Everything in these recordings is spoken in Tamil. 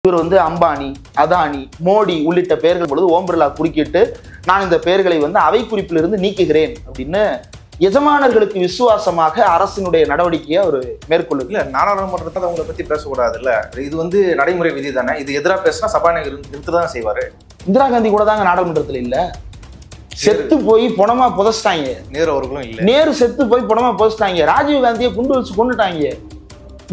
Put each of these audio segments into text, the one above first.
இவர் வந்து அம்பானி, அதானி, மோடி உள்ளிட்ட பெயர்கள் பொழுது ஓம் பிர்லா குறுக்கிட்டு நான் இந்த பெயர்களை வந்து அவை குறிப்பிலிருந்து நீக்குகிறேன் அப்படின்னு எஜமானர்களுக்கு விசுவாசமாக அரசினுடைய நடவடிக்கையை அவர் மேற்கொள்ளுது. இல்ல நாடாளுமன்றத்தை அவங்களை பத்தி பேசக்கூடாது இல்ல, இது வந்து நடைமுறை விதி தானே. இது எதிராக பேசினா சபாநாயகர் நிறுத்ததான் செய்வாரு. இந்திரா காந்தி கூட தாங்க நாடாளுமன்றத்தில் இல்ல, செத்து போய் பொணமா புதைச்சிட்டாங்க. நேரு அவர்களும் இல்ல, நேரு செத்து போய் பொணமா புதைச்சிட்டாங்க. ராஜீவ் காந்தியை குண்டு வச்சு கொண்டுட்டாங்க.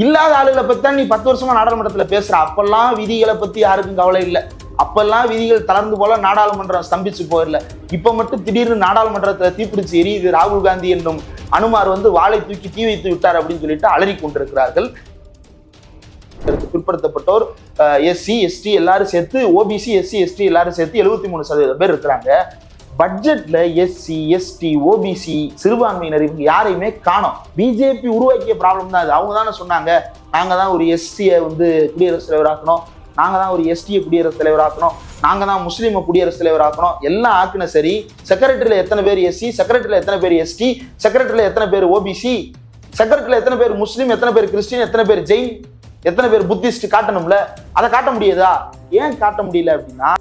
இல்லாத ஆளுகளை பத்தி தான் நீ 10 வருஷமா நாடாளுமன்றத்துல பேசுற. அப்பெல்லாம் விதிகளை பத்தி யாருக்கும் கவலை இல்லை. அப்பெல்லாம் விதிகள் தளர்ந்து போல நாடாளுமன்றம் ஸ்தம்பிச்சு போயிடல. இப்ப மட்டும் திடீர்னு நாடாளுமன்றத்துல தீப்பிடிச்சு எரியுது. ராகுல் காந்தி என்னும் அனுமார் வந்து வாளை தூக்கி தீ வைத்து விட்டார் அப்படின்னு சொல்லிட்டு அலறி கொண்டிருக்கிறார்கள். பிற்படுத்தப்பட்டோர் எஸ்சி எஸ்டி எல்லாரும் சேர்த்து, ஓபிசி எஸ்சி எஸ்டி எல்லாரும் சேர்த்து 73% பேர் இருக்கிறாங்க. பட்ஜெட்ல எஸ்சி எஸ்டி ஓபிசி சிறுபான்மையினர் இவங்க யாரையுமே காணோம். பிஜேபி உருவாக்கிய ப்ராப்ளம் தான் அது. அவங்க தானே சொன்னாங்க, நாங்க தான் ஒரு எஸ்சியை வந்து குடியரசுத் தலைவராக்கணும், நாங்க தான் ஒரு எஸ்டியை குடியரசுத் தலைவராக்கணும், நாங்க தான் முஸ்லீமை குடியரசுத் தலைவராக்கணும். எல்லாம் ஆக்குன சரி, செக்ரட்டரியில எத்தனை பேர் எஸ்சி, செக்ரட்டரியில எத்தனை பேர் எஸ்டி, செக்ரட்டரியில எத்தனை பேர் ஓபிசி, செக்ரட்டரியில எத்தனை பேர் முஸ்லீம், எத்தனை பேர் கிறிஸ்டின், எத்தனை பேர் ஜெயின், எத்தனை பேர் புத்திஸ்ட் காட்டணும்ல. அதை காட்ட முடியாதா? ஏன் காட்ட முடியல அப்படின்னா,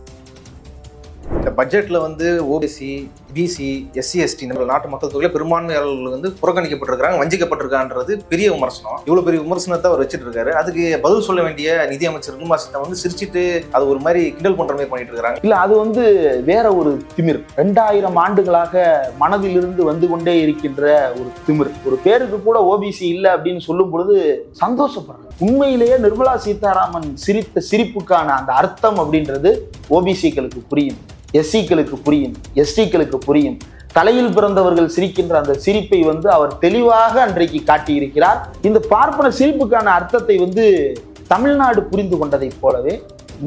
இந்த பட்ஜெட்ல வந்து ஓபிசி, பிசி, எஸ்சி எஸ்டி நம்ம நாட்டு மக்கள் தொகையில பெரும்பான்மையாளர்கள் வந்து புறக்கணிக்கப்பட்டிருக்காங்க, வஞ்சிக்கப்பட்டிருக்கான்றது பெரிய விமர்சனம். இவ்வளவு பெரிய விமர்சனத்தை அவர் வச்சுட்டு இருக்காரு. அதுக்கு பதில் சொல்ல வேண்டிய நிதியமைச்சர் நிர்மலா சீதாராமன் வந்து சிரிச்சிட்டு அது ஒரு மாதிரி கிண்டல் பண்ற மாதிரி பண்ணிட்டு இருக்காங்க. இல்ல, அது வந்து வேற ஒரு திமிர். 2000 ஆண்டுகளாக மனதிலிருந்து வந்து கொண்டே இருக்கின்ற ஒரு திமிர். ஒரு பேருக்கு கூட ஓபிசி இல்லை அப்படின்னு சொல்லும் பொழுது சந்தோஷப்படுறாங்க. உண்மையிலேயே நிர்மலா சீதாராமன் சிரித்த சிரிப்புக்கான அந்த அர்த்தம் அப்படின்றது ஓபிசிக்களுக்கு புரியும், எஸ்சிக்களுக்கு புரியும், எஸ்டிக்களுக்கு புரியும். தலையில் பிறந்தவர்கள் சிரிக்கின்ற அந்த சிரிப்பை வந்து அவர் தெளிவாக அன்றைக்கு காட்டியிருக்கிறார். இந்த பார்ப்பன சிரிப்புக்கான அர்த்தத்தை வந்து தமிழ்நாடு புரிந்து கொண்டதை போலவே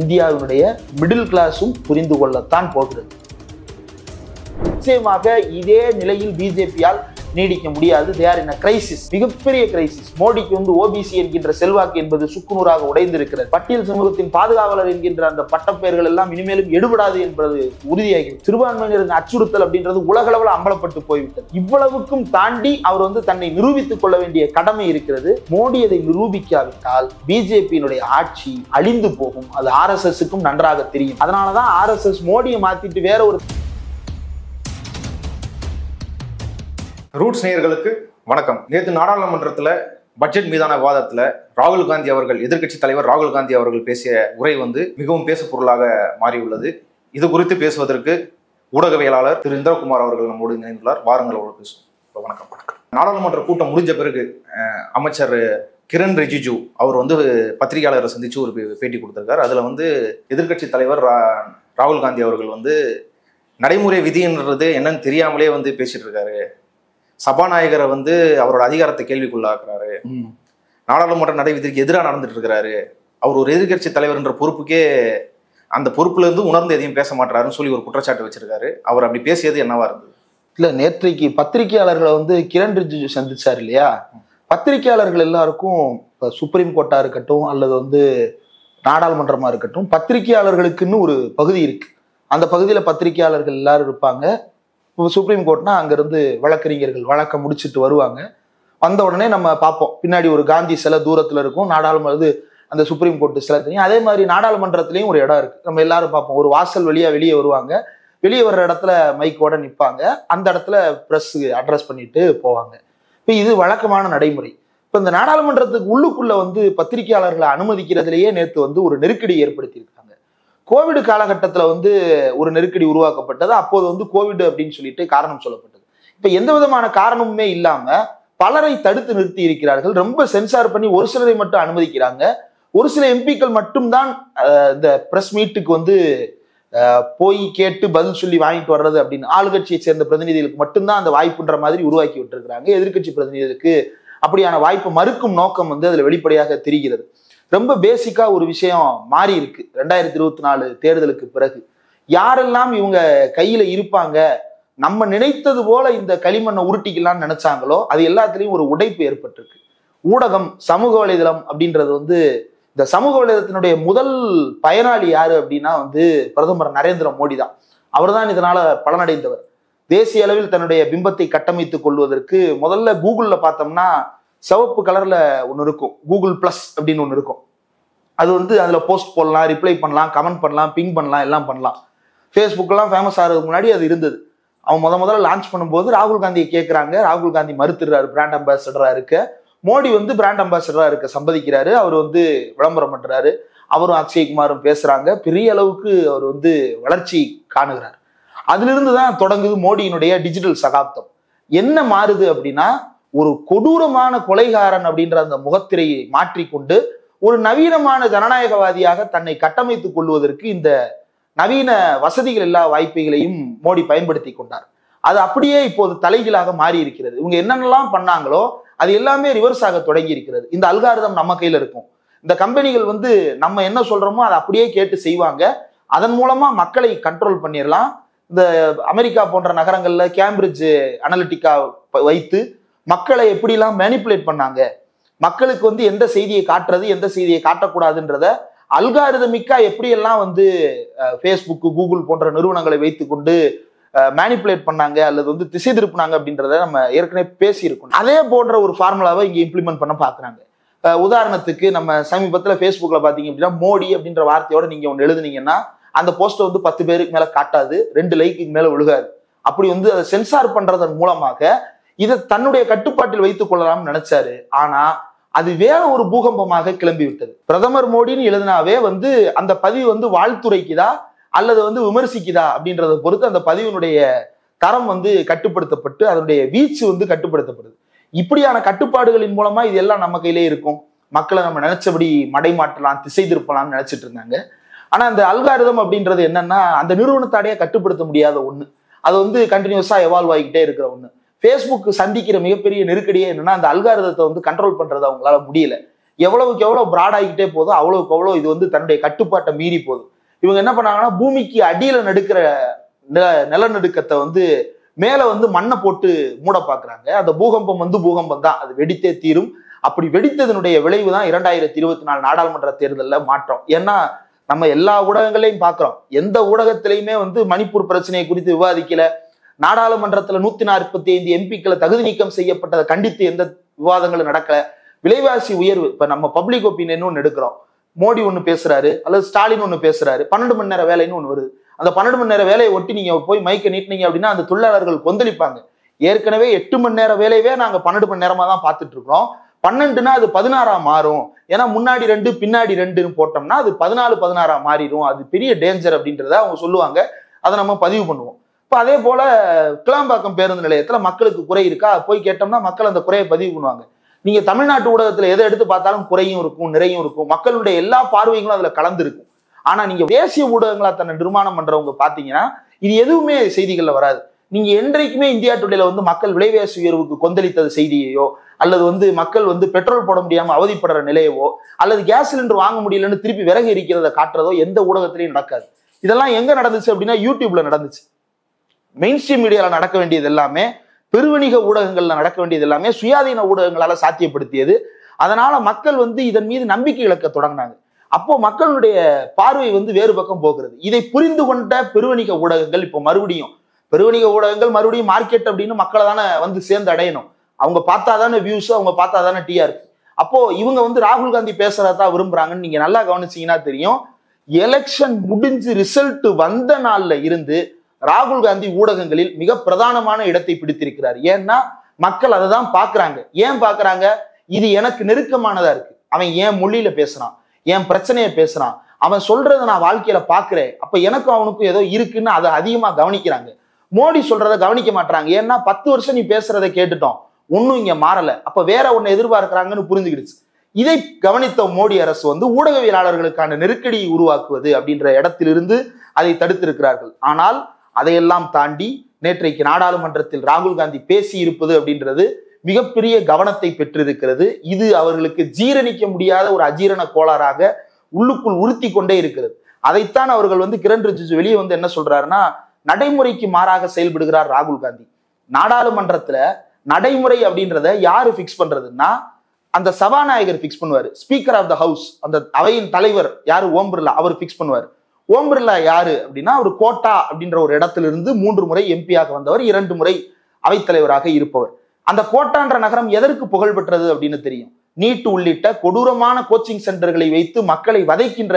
இந்தியாவினுடைய மிடில் கிளாஸும் புரிந்து கொள்ளத்தான் போகிறது. நிச்சயமாக இதே நிலையில் பிஜேபியால் நீடிக்க முடியாது. They are in a crisis, மிகப்பெரிய கிரைசிஸ். மோடிக்கு வந்து ஓபிசி என்கின்ற செல்வாக்கு என்பது சுக்குநூறாக உடைந்திருக்கிறது. பட்டியல் சமூகத்தின் பாதுகாவலர் என்கின்ற அந்த பட்டப்பெயர்கள் எல்லாம் இனிமேலும் எடுபடாது என்பது உறுதியாகி, சிறுபான்மையினரின் அச்சுறுத்தல் அப்படின்றது உலகளவில் அம்பலப்பட்டு போய்விட்டது. இவ்வளவுக்கும் தாண்டி அவர் வந்து தன்னை நிரூபித்துக் கொள்ள வேண்டிய கடமை இருக்கிறது. மோடி அதை நிரூபிக்காவிட்டால் பிஜேபியினுடைய ஆட்சி அழிந்து போகும். அது RSSக்கும் நன்றாக தெரியும். அதனாலதான் RSS மோடியை மாத்திட்டு வேற ஒரு ரூட்ஸ் நேயர்களுக்கு வணக்கம். நேற்று நாடாளுமன்றத்தில் பட்ஜெட் மீதான விவாதத்தில் ராகுல் காந்தி அவர்கள், எதிர்க்கட்சி தலைவர் ராகுல் காந்தி அவர்கள் பேசிய உரை வந்து மிகவும் பேசு பொருளாக மாறியுள்ளது. இது குறித்து பேசுவதற்கு ஊடகவியலாளர் திரு இந்திரகுமார் அவர்கள் நம்மோடு இணைந்துள்ளார். வாருங்கள் அவர்கள் பேசுவோம். வணக்கம். வணக்கம். நாடாளுமன்ற கூட்டம் முடிஞ்ச பிறகு அமைச்சர் கிரண் ரிஜிஜு அவர் வந்து பத்திரிகையாளரை சந்திச்சு ஒரு பேட்டி கொடுத்திருக்காரு. அதுல வந்து எதிர்க்கட்சி தலைவர் ராகுல் காந்தி அவர்கள் வந்து நடைமுறை விதின்றது என்னன்னு தெரியாமலே வந்து பேசிட்டு இருக்காரு, சபாநாயகரை வந்து அவரோட அதிகாரத்தை கேள்விக்குள்ளாக்குறாரு, நாடாளுமன்ற நடைவிதிக்கு எதிராக நடந்துட்டு இருக்கிறாரு, அவர் ஒரு எதிர்கட்சி தலைவர் என்ற பொறுப்புக்கே அந்த பொறுப்புல இருந்து உணர்ந்து எதையும் பேச மாட்டாருன்னு சொல்லி ஒரு குற்றச்சாட்டு வச்சிருக்காரு. அவர் அப்படி பேசியது என்னவா இருந்தது? இல்ல, நேற்றைக்கு பத்திரிகையாளர்களை வந்து கிரண் ரிஜிஜு சந்திச்சார் இல்லையா? பத்திரிகையாளர்கள் எல்லாருக்கும் சுப்ரீம் கோர்ட்டா இருக்கட்டும் அல்லது வந்து நாடாளுமன்றமா இருக்கட்டும், பத்திரிகையாளர்களுக்குன்னு ஒரு பகுதி இருக்கு. அந்த பகுதியில பத்திரிகையாளர்கள் எல்லாரும் இருப்பாங்க. சுப்ரீம் கோர்ட்னா அங்கிருந்து வழக்கறிஞர்கள் வழக்க முடிச்சுட்டு வருவாங்க. வந்த உடனே நம்ம பார்ப்போம், பின்னாடி ஒரு காந்தி சிலை தூரத்துல இருக்கும், நாடாளுமன்ற அந்த சுப்ரீம் கோர்ட் சிலை தெரியும். அதே மாதிரி நாடாளுமன்றத்திலையும் ஒரு இடம் இருக்கு, நம்ம எல்லாரும் பார்ப்போம். ஒரு வாசல் வழியா வெளியே வருவாங்க, வெளியே வர்ற இடத்துல மைக்கோட நிற்பாங்க, அந்த இடத்துல பிரஸ் அட்ரஸ் பண்ணிட்டு போவாங்க. இப்போ இது வழக்கமான நடைமுறை. இப்போ இந்த நாடாளுமன்றத்துக்கு உள்ளுக்குள்ள வந்து பத்திரிகையாளர்களை அனுமதிக்கிறதுலேயே நேற்று வந்து ஒரு நெருக்கடி ஏற்படுத்தியிருக்காங்க. கோவிட் காலகட்டத்தில் வந்து ஒரு நெருக்கடி உருவாக்கப்பட்டது. அப்போது வந்து கோவிட் அப்படின்னு சொல்லிட்டு காரணம் சொல்லப்பட்டது. இப்போ எந்த விதமான காரணமுமே இல்லாம பலரை தடுத்து நிறுத்தி இருக்கிறார்கள். ரொம்ப சென்சார் பண்ணி ஒரு சிலரை மட்டும் அனுமதிக்கிறாங்க. ஒரு சில எம்பிக்கள் மட்டும்தான் இந்த பிரஸ் மீட்டுக்கு வந்து போய் கேட்டு பதில் சொல்லி வாங்கிட்டு வர்றது அப்படின்னு, ஆளுங்கட்சியை சேர்ந்த பிரதிநிதிகளுக்கு மட்டும்தான் அந்த வாய்ப்புன்ற மாதிரி உருவாக்கி விட்டுருக்கிறாங்க. எதிர்கட்சி பிரதிநிதிகளுக்கு அப்படியான வாய்ப்பு மறுக்கும் நோக்கம் வந்து அதுல வெளிப்படையாக தெரிகிறது. ரொம்ப பேசிக்கா ஒரு விஷயம் மாறி இருக்கு 2024 தேர்தலுக்கு பிறகு. யாரெல்லாம் இவங்க கையில இருப்பாங்க, நம்ம நினைத்தது போல இந்த களிமண்ணை உருட்டிக்கலாம்னு நினைச்சாங்களோ அது எல்லாத்துலயும் ஒரு உடைப்பு ஏற்பட்டிருக்கு. ஊடகம், சமூக வலைதளம் அப்படின்றது வந்து, இந்த சமூக வலைதளத்தினுடைய முதல் பயனாளி யாரு அப்படின்னா வந்து பிரதமர் நரேந்திர மோடி தான். அவர் தான் இதனால பலனடைந்தவர். தேசிய அளவில் தன்னுடைய பிம்பத்தை கட்டமைத்துக் கொள்வதற்கு முதல்ல கூகுள்ல பார்த்தோம்னா சிவப்பு கலர்ல ஒன்று இருக்கும், கூகுள் பிளஸ் அப்படின்னு ஒன்று இருக்கும். அது வந்து அதுல போஸ்ட் போடலாம், ரிப்ளை பண்ணலாம், கமெண்ட் பண்ணலாம், பிங் பண்ணலாம், எல்லாம் பண்ணலாம். ஃபேஸ்புக்கெல்லாம் ஃபேமஸ் ஆகிறதுக்கு முன்னாடி அது இருந்தது. அவன் முதல்ல லான்ச் பண்ணும்போது ராகுல் காந்தியை கேட்குறாங்க. ராகுல் காந்தி மறுத்துடுறாரு பிராண்ட் அம்பாசடரா இருக்க. மோடி வந்து பிராண்ட் அம்பாசடரா இருக்க சம்மதிக்கிறாரு. அவர் வந்து விளம்பரம் பண்றாரு. அவரும் அக்ஷய்குமாரும் பேசுறாங்க. பெரிய அளவுக்கு அவர் வந்து வளர்ச்சி காணுகிறார். அதிலிருந்து தான் தொடங்குது மோடியினுடைய டிஜிட்டல் சகாப்தம். என்ன மாறுது அப்படின்னா, ஒரு கொடூரமான கொலைகாரன் அப்படின்ற அந்த முகத்திரையை மாற்றிக்கொண்டு ஒரு நவீனமான ஜனநாயகவாதியாக தன்னை கட்டமைத்துக் கொள்வதற்கு இந்த நவீன வசதிகள் எல்லா வாய்ப்புகளையும் மோடி பயன்படுத்தி கொண்டார். அது அப்படியே இப்போது தலைகீழாக மாறி இருக்கிறது. இவங்க என்னென்னலாம் பண்ணாங்களோ அது எல்லாமே ரிவர்ஸ் ஆக தொடங்கி இருக்கிறது. இந்த அல்காரிதம் நம்ம கையில இருக்கும். இந்த கம்பெனிகள் வந்து நம்ம என்ன சொல்றோமோ அதை அப்படியே கேட்டு செய்வாங்க. அதன் மூலமா மக்களை கண்ட்ரோல் பண்ணிடலாம். இந்த அமெரிக்கா போன்ற நகரங்கள்ல கேம்பிரிட்ஜ் அனலிட்டிக்கா வைத்து மக்களை எப்படிலாம் மேனிப்புலேட் பண்ணாங்க, மக்களுக்கு வந்து எந்த செய்தியை காட்டுறது எந்த செய்தியை காட்டக்கூடாதுன்றத அல்காரிதமிக்கா எப்படியெல்லாம் வந்து ஃபேஸ்புக், கூகுள் போன்ற நிறுவனங்களை வைத்துக்கொண்டு மேனிப்புலேட் பண்ணாங்க அல்லது வந்து திசை திருப்பினாங்க அப்படின்றத நம்ம ஏற்கனவே பேசியிருக்கோம். அதே போன்ற ஒரு ஃபார்முலாவை இங்க இம்ப்ளிமெண்ட் பண்ண பாக்குறாங்க. உதாரணத்துக்கு நம்ம சமீபத்துல ஃபேஸ்புக்ல பாத்தீங்க அப்படின்னா மோடி அப்படின்ற வார்த்தையோட நீங்க ஒன்று எழுதுனீங்கன்னா அந்த போஸ்ட்டை வந்து 10 பேருக்கு மேல காட்டாது, 2 லைக்கு மேல விழுகாது. அப்படி வந்து அதை சென்சார் பண்றதன் மூலமாக இதை தன்னுடைய கட்டுப்பாட்டில் வைத்துக் கொள்ளலாம்னு நினைச்சாரு. ஆனா அது வேற ஒரு பூகம்பமாக கிளம்பி விட்டது. பிரதமர் மோடின்னு எழுதினாவே வந்து அந்த பதிவு வந்து வாழ்த்துரைக்குதா அல்லது வந்து விமர்சிக்குதா அப்படின்றத பொறுத்து அந்த பதிவினுடைய தரம் வந்து கட்டுப்படுத்தப்பட்டு அதனுடைய வீச்சு வந்து கட்டுப்படுத்தப்படுது. இப்படியான கட்டுப்பாடுகளின் மூலமா இது எல்லாம் நம்ம கையிலே இருக்கும். மக்களை நம்ம நினைச்சபடி மடைமாற்றலாம், திசை திருப்பலாம்னு நினைச்சிட்டு இருந்தாங்க. ஆனா அந்த அல்காரிதம் அப்படின்றது என்னன்னா அந்த நிறுவனத்தாடையே கட்டுப்படுத்த முடியாத ஒண்ணு. அது வந்து கண்டினியூஸா எவால்வ் ஆகிக்கிட்டே இருக்கிற ஒண்ணு. ஃபேஸ்புக் சந்திக்கிற மிகப்பெரிய நெருக்கடியே என்னன்னா அந்த அல்காரிதத்தை வந்து கண்ட்ரோல் பண்றது அவங்களால முடியல. எவ்வளவுக்கு எவ்வளவு பிராட் ஆகிக்கிட்டே போதோ அவ்வளவுக்கு அவ்வளவு இது வந்து தன்னுடைய கட்டுப்பாட்டை மீறி போகுது. இவங்க என்ன பண்ணாங்கன்னா பூமிக்கு அடியில நடுக்கிற நிலநடுக்கத்தை வந்து மேல வந்து மண்ணை போட்டு மூட பாக்குறாங்க. அந்த பூகம்பம் வந்து பூகம்பம் தான், அது வெடித்தே தீரும். அப்படி வெடித்ததனுடைய விளைவு தான் 2024 நாடாளுமன்ற தேர்தலில் மாற்றம். ஏன்னா நம்ம எல்லா ஊடகங்களையும் பார்க்கிறோம். எந்த ஊடகத்திலையுமே வந்து மணிப்பூர் பிரச்சனையை குறித்து விவாதிக்கல. நாடாளுமன்றத்துல 145 எம்பிக்களை தகுதி நீக்கம் செய்யப்பட்டதை கண்டித்து எந்த விவாதங்களும் நடக்கல. விலைவாசி உயர்வு, இப்ப நம்ம பப்ளிக் ஒப்பீனியன் ஒன்று எடுக்கிறோம். மோடி ஒண்ணு பேசுறாரு அல்லது ஸ்டாலின் ஒண்ணு பேசுறாரு, 12 மணி நேர வேலைன்னு ஒண்ணு வருது. அந்த 12 மணி நேர வேலையை ஒட்டி நீங்க போய் மைக்க நீட்டினீங்க அப்படின்னா அந்த தொழிலாளர்கள் கொந்தளிப்பாங்க. ஏற்கனவே 8 மணி நேர வேலையவே நாங்க 12 மணி நேரமா தான் பார்த்துட்டு இருக்கிறோம். 12னா அது 16 மாறும். ஏன்னா முன்னாடி 2 பின்னாடி 2ன்னு போட்டோம்னா அது 14-16 மாறிடும். அது பெரிய டேஞ்சர் அப்படின்றத அவங்க சொல்லுவாங்க. அதை நம்ம பதிவு பண்ணுவோம். இப்ப அதே போல கிளாம்பாக்கம் பேருந்து நிலையத்துல மக்களுக்கு குறை இருக்கா, போய் கேட்டோம்னா மக்கள் அந்த குறையை பதிவு பண்ணுவாங்க. நீங்க தமிழ்நாட்டு ஊடகத்துல எதை எடுத்து பார்த்தாலும் குறையும் இருக்கும், நிறையும் இருக்கும். மக்களுடைய எல்லா பார்வைகளும் அதுல கலந்து இருக்கும். ஆனா நீங்க தேசிய ஊடகங்களா தன்னை நிர்மாணம் பண்றவங்க பாத்தீங்கன்னா இது எதுவுமே செய்திகள்ல வராது. நீங்க என்றைக்குமே இந்தியா டுடேல வந்து மக்கள் விலைவாசி உயர்வுக்கு கொந்தளித்தது செய்தியையோ அல்லது வந்து மக்கள் வந்து பெட்ரோல் போட முடியாம அவதிப்படுற நிலையவோ அல்லது கேஸ் சிலிண்டர் வாங்க முடியலன்னு திருப்பி விறகு எரிக்கிறத காட்டுறதோ எந்த ஊடகத்திலையும் நடக்காது. இதெல்லாம் எங்க நடந்துச்சு அப்படின்னா யூடியூப்ல நடந்துச்சு. மெயின் ஸ்ட்ரீம் மீடியால நடக்க வேண்டியது எல்லாமே, பெருவணிக ஊடகங்கள்ல நடக்க வேண்டியது எல்லாமே சுயாதீன ஊடகங்களால சாத்தியப்படுத்தியது. அதனால மக்கள் வந்து இதன் மீது நம்பிக்கை இழக்க தொடங்கினாங்க. அப்போ மக்களுடைய பார்வை வந்து வேறு பக்கம் போகிறது. இதை புரிந்து கொண்ட பெருவணிக ஊடகங்கள் இப்போ மறுபடியும் மார்க்கெட் அப்படின்னு மக்களை தானே வந்து சேர்ந்து அடையணும். அவங்க பார்த்தாதானே வியூஸ், அவங்க பார்த்தாதானே டிஆர்பி. அப்போ இவங்க வந்து ராகுல் காந்தி பேசுறதா விரும்புறாங்கன்னு நீங்க நல்லா கவனிச்சீங்கன்னா தெரியும். எலெக்ஷன் முடிஞ்சு ரிசல்ட் வந்த நாள்ல இருந்து ராகுல் காந்தி ஊடகங்களில் மிக பிரதானமான இடத்தை பிடித்திருக்கிறார். ஏன்னா மக்கள் அதை தான் பாக்குறாங்க. ஏன் பாக்குறாங்க? இது எனக்கு நெருக்கமானதா இருக்கு. அவன் ஏன் மொழியில பேசுறான், என் பிரச்சனையை பேசுறான், அவன் சொல்றதை நான் வாழ்க்கையில பாக்குறேன். அப்ப எனக்கும் அவனுக்கும் ஏதோ இருக்குன்னு அதை அதிகமா கவனிக்கிறாங்க. மோடி சொல்றதை கவனிக்க மாட்டாங்க. ஏன்னா 10 வருஷம் நீ பேசுறதை கேட்டுட்டோம், ஒன்னும் இங்க மாறல, அப்ப வேற ஒன்னு எதிர்பார்க்கிறாங்கன்னு புரிஞ்சுக்கிடுச்சு. இதை கவனித்த மோடி அரசு வந்து ஊடகவியலாளர்களுக்கான நெருக்கடியை உருவாக்குவது அப்படின்ற இடத்திலிருந்து அதை தடுத்திருக்கிறார்கள். ஆனால் அதையெல்லாம் தாண்டி நேற்றைக்கு நாடாளுமன்றத்தில் ராகுல் காந்தி பேசி இருப்பது அப்படின்றது மிகப்பெரிய கவனத்தை பெற்றிருக்கிறது. இது அவர்களுக்கு ஜீரணிக்க முடியாத ஒரு அஜீரண கோளாறாக உள்ளுக்குள் உறுத்தி கொண்டே இருக்கிறது. அதைத்தான் அவர்கள் வந்து கிரண் ரிஜிஜு வெளியே வந்து என்ன சொல்றாருன்னா, நடைமுறைக்கு மாறாக செயல்படுகிறார் ராகுல் காந்தி. நாடாளுமன்றத்துல நடைமுறை அப்படின்றத யாரு பிக்ஸ் பண்றதுன்னா அந்த சபாநாயகர் பிக்ஸ் பண்ணுவாரு. ஸ்பீக்கர் ஆஃப் த ஹவுஸ், அந்த அவையின் தலைவர் யாரு, ஓம் பிர்லா, அவர் பிக்ஸ் பண்ணுவார். ஓம் பிர்லா யாரு அப்படின்னா அவர் கோட்டா அப்படின்ற ஒரு இடத்திலிருந்து 3 முறை எம்பியாக வந்தவர், 2 முறை அவைத்தலைவராக இருப்பவர். அந்த கோட்டான்ற நகரம் எதற்கு புகழ் பெற்றது அப்படின்னு தெரியும். நீட் உள்ளிட்ட கொடூரமான கோச்சிங் சென்டர்களை வைத்து மக்களை வதைக்கின்ற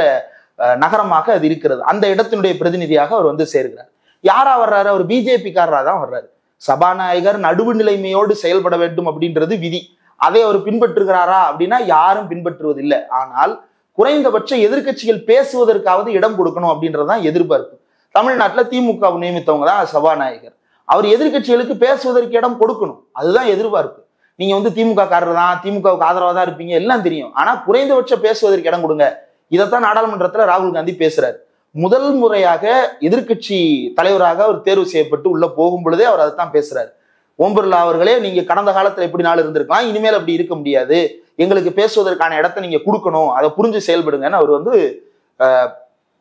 நகரமாக அது இருக்கிறது. அந்த இடத்தினுடைய பிரதிநிதியாக அவர் வந்து சேர்கிறார். யாரா வர்றாரு? அவர் பிஜேபி காரராக தான் வர்றாரு. சபாநாயகர் நடுவு நிலைமையோடு செயல்பட வேண்டும் அப்படின்றது விதி. அதை அவர் பின்பற்றுகிறாரா அப்படின்னா யாரும் பின்பற்றுவதில்லை. ஆனால் குறைந்தபட்ச எதிர்க்கட்சிகள் பேசுவதற்காவது இடம் கொடுக்கணும் அப்படின்றதான் எதிர்பார்ப்பு. தமிழ்நாட்டில் திமுக நியமித்தவங்க தான் சபாநாயகர். அவர் எதிர்க்கட்சிகளுக்கு பேசுவதற்கு இடம் கொடுக்கணும், அதுதான் எதிர்பார்ப்பு. நீங்க வந்து திமுக காரர் தான், திமுகவுக்கு ஆதரவாக தான் இருப்பீங்க, எல்லாம் தெரியும். ஆனா குறைந்தபட்சம் பேசுவதற்கு இடம் கொடுங்க. இதைத்தான் நாடாளுமன்றத்துல ராகுல் காந்தி பேசுறாரு. முதல் முறையாக எதிர்க்கட்சி தலைவராக அவர் தேர்வு செய்யப்பட்டு உள்ள போகும் பொழுதே அவர் அதைத்தான் பேசுறாரு. ஓம் பிர்லா அவர்களே, நீங்க கடந்த காலத்துல எப்படி நாள் இருந்திருக்கலாம், இனிமேல் அப்படி இருக்க முடியாது, எங்களுக்கு பேசுவதற்கான இடத்தை நீங்க கொடுக்கணும், அதை புரிஞ்சு செயல்படுங்கன்னு அவர் வந்து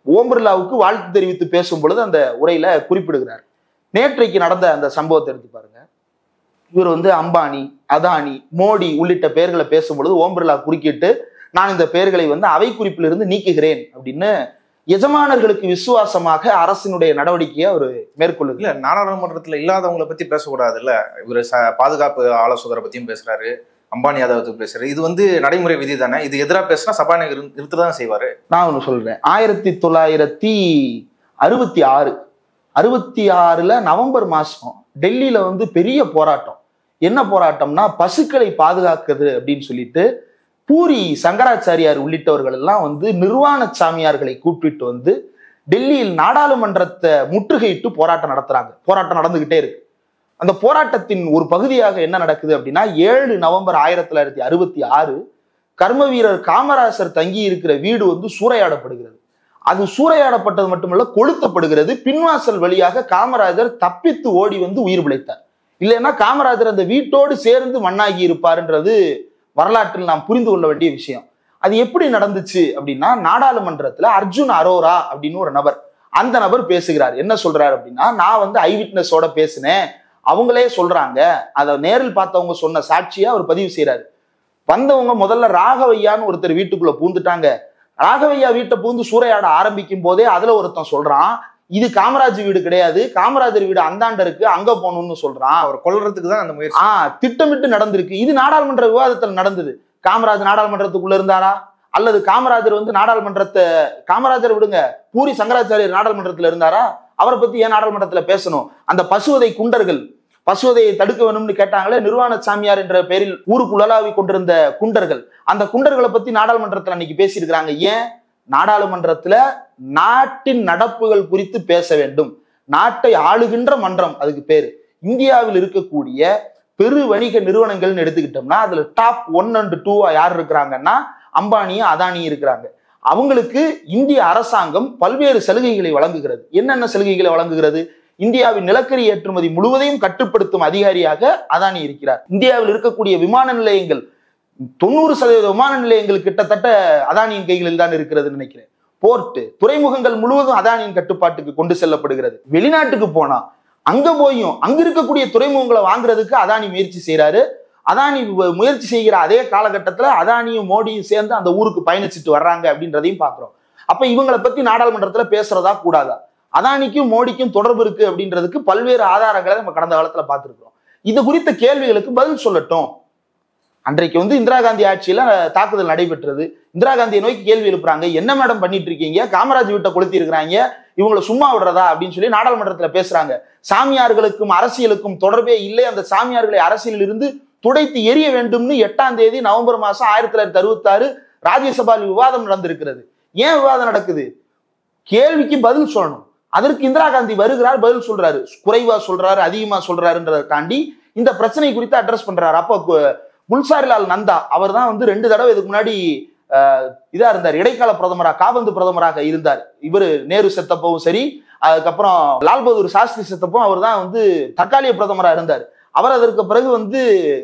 ஓம் பிர்லாவுக்கு வாழ்த்து தெரிவித்து பேசும் பொழுது அந்த உரையில குறிப்பிடுகிறார். நேற்றைக்கு நடந்த அந்த சம்பவத்தை எடுத்து பாருங்க. இவர் வந்து அம்பானி, அதானி, மோடி உள்ளிட்ட பெயர்களை பேசும் பொழுது ஓம் பிர்லா குறுக்கிட்டு நான் இந்த பெயர்களை வந்து அவை குறிப்பிலிருந்து நீக்குகிறேன் அப்படின்னு எஜமானர்களுக்கு விசுவாசமாக அரசினுடைய நடவடிக்கையை அவர் மேற்கொள்ளுது. இல்ல, நாடாளுமன்றத்துல இல்லாதவங்களை பத்தி பேசக்கூடாது இல்ல. இவர் பாதுகாப்பு ஆலோசகரை பத்தியும் பேசுறாரு, அம்பானி யாதவ பேசுறாரு. இது வந்து நடைமுறை விதி தானே. இது எதிராக பேசினா சபாநாயகர் நிறுத்ததான் செய்வாரு. நான் ஒண்ணு சொல்றேன். 1966 நவம்பர் மாசம் டெல்லியில வந்து பெரிய போராட்டம். என்ன போராட்டம்னா, பசுக்களை பாதுகாக்குது அப்படின்னு சொல்லிட்டு பூரி சங்கராச்சாரியார் உள்ளிட்டவர்கள் எல்லாம் வந்து நிர்வாண சாமியார்களை கூப்பிட்டு வந்து டெல்லியில் நாடாளுமன்றத்தை முற்றுகையிட்டு போராட்டம் நடத்துறாங்க. போராட்டம் நடந்துகிட்டே இருக்கு. அந்த போராட்டத்தின் ஒரு பகுதியாக என்ன நடக்குது அப்படின்னா, 7 நவம்பர் 1966 கர்ம வீரர் காமராசர் தங்கி இருக்கிற வீடு வந்து சூறையாடப்படுகிறது. அது சூறையாடப்பட்டது மட்டுமல்ல, கொளுத்தப்படுகிறது. பின்வாசல் வழியாக காமராஜர் தப்பித்து ஓடி வந்து உயிர் பிழைத்தார். இல்லைன்னா காமராஜர் அந்த வீட்டோடு சேர்ந்து மண்ணாகி இருப்பாருன்றது வரலாற்றில் நாம் புரிந்து கொள்ள வேண்டிய விஷயம். அது எப்படி நடந்துச்சு அப்படின்னா, நாடாளுமன்றத்துல அர்ஜுன் அரோரா அப்படின்னு ஒரு நபர், அந்த நபர் பேசுகிறார். என்ன சொல்றாரு அப்படின்னா, நான் வந்து ஐ விட்னஸோட பேசினேன், அவங்களே சொல்றாங்க, அதை நேரில் பார்த்தவங்க சொன்ன சாட்சியா அவர் பதிவு செய்யறாரு. வந்தவங்க முதல்ல ராகவையான்னு ஒருத்தர் வீட்டுக்குள்ள பூந்துட்டாங்க. ராகவையா வீட்டை பூந்து சூறையாட ஆரம்பிக்கும் போதே அதுல ஒருத்தன் சொல்றான், இது காமராஜ் வீடு கிடையாது, காமராஜர் வீடு அந்தாண்ட இருக்கு, அங்க போகணும்னு சொல்றான். அவர் கொல்றதுக்கு தான் அந்த முயற்சி திட்டமிட்டு நடந்திருக்கு. இது நாடாளுமன்ற விவாதத்தில் நடந்தது. காமராஜர் நாடாளுமன்றத்துக்குள்ள இருந்தாரா, அல்லது காமராஜர் வந்து காமராஜர் விடுங்க, பூரி சங்கராச்சாரியர் நாடாளுமன்றத்துல இருந்தாரா? அவரை பத்தி ஏன் நாடாளுமன்றத்துல பேசணும்? அந்த பசுவதை குண்டர்கள், பசுவதையை தடுக்க வேணும்னு கேட்டாங்களே, நிர்வாண சாமியார் என்ற பெயரில் ஊருக்கு உலளாவி கொண்டிருந்த குண்டர்கள், அந்த குண்டர்களை பத்தி நாடாளுமன்றத்துல அன்னைக்கு பேசியிருக்கிறாங்க. ஏன்? நாடாளுமன்றத்துல நாட்டின் நடப்புகள் குறித்து பேச வேண்டும். நாட்டை ஆளுகின்ற மன்றம் அதுக்கு பேரு. இந்தியாவில் இருக்கக்கூடிய பெரு வணிக நிறுவனங்கள்னு எடுத்துக்கிட்டோம்னா அதுல டாப் 1 and 2 யார் இருக்கிறாங்கன்னா அம்பானியும் அதானியும் இருக்கிறாங்க. அவங்களுக்கு இந்திய அரசாங்கம் பல்வேறு சலுகைகளை வழங்குகிறது. என்னென்ன சலுகைகளை வழங்குகிறது? இந்தியாவின் நிலக்கரி ஏற்றுமதி முழுவதையும் கட்டுப்படுத்தும் அதிகாரியாக அதானி இருக்கிறார். இந்தியாவில் இருக்கக்கூடிய விமான நிலையங்கள் 90% விமான நிலையங்கள் கிட்டத்தட்ட அதானியின் கைகளில் தான் இருக்கிறது நினைக்கிறேன். போர்ட்டு, துறைமுகங்கள் முழுவதும் அதானியின் கட்டுப்பாட்டுக்கு கொண்டு செல்லப்படுகிறது. வெளிநாட்டுக்கு போனா அங்க போயும் அங்க இருக்கக்கூடிய துறைமுகங்களை வாங்குறதுக்கு அதானி முயற்சி செய்யறாரு. அதானி முயற்சி செய்கிற அதே காலகட்டத்துல அதானியும் மோடியும் சேர்ந்து அந்த ஊருக்கு பயணிச்சுட்டு வர்றாங்க அப்படின்றதையும் பாக்குறோம். அப்ப இவங்களை பத்தி நாடாளுமன்றத்துல பேசுறதா கூடாதா? அதானிக்கும் மோடிக்கும் தொடர்பு இருக்கு அப்படின்றதுக்கு பல்வேறு ஆதாரங்களை நம்ம கடந்த காலத்துல பார்த்திருக்கிறோம். இது குறித்த கேள்விகளுக்கு பதில் சொல்லட்டும். அன்றைக்கு வந்து இந்திரா காந்தி ஆட்சியில தாக்குதல் நடைபெற்றது. இந்திரா காந்தியை நோக்கி கேள்வி எழுப்புறாங்க, என்ன மேடம் பண்ணிட்டு இருக்கீங்க, காமராஜ் வீட்டை கொளுத்தி இருக்கிறாங்க, இவங்களை சும்மா விடுறதா அப்படின்னு சொல்லி நாடாளுமன்றத்துல பேசுறாங்க. சாமியார்களுக்கும் அரசியலுக்கும் தொடர்பே இல்லை, அந்த சாமியார்களை அரசியலில் இருந்து துடைத்து எரிய வேண்டும்னு 8ஆம் தேதி நவம்பர் மாசம் 1966 ராஜ்யசபாவில் விவாதம் நடந்திருக்கிறது. ஏன் விவாதம் நடக்குது? கேள்விக்கு பதில் சொல்லணும். அதற்கு இந்திரா காந்தி வருகிறார், பதில் சொல்றாரு. குறைவா சொல்றாரு, அதிகமா சொல்றாருன்றதை தாண்டி இந்த பிரச்சனை குறித்து அட்ரஸ் பண்றாரு. அப்போ குல்சாரிலால் நந்தா அவர் தான் வந்து 2 தடவை இதுக்கு முன்னாடி இதா இருந்தார், இடைக்கால பிரதமராக, காபந்து பிரதமராக இருந்தார். இவர் நேரு செத்தப்பவும் சரி, அதுக்கப்புறம் லால் பகதூர் சாஸ்திரி செத்தப்பவும் அவர் தான் வந்து தற்காலிக பிரதமராக இருந்தார். அவர் அதற்கு பிறகு வந்து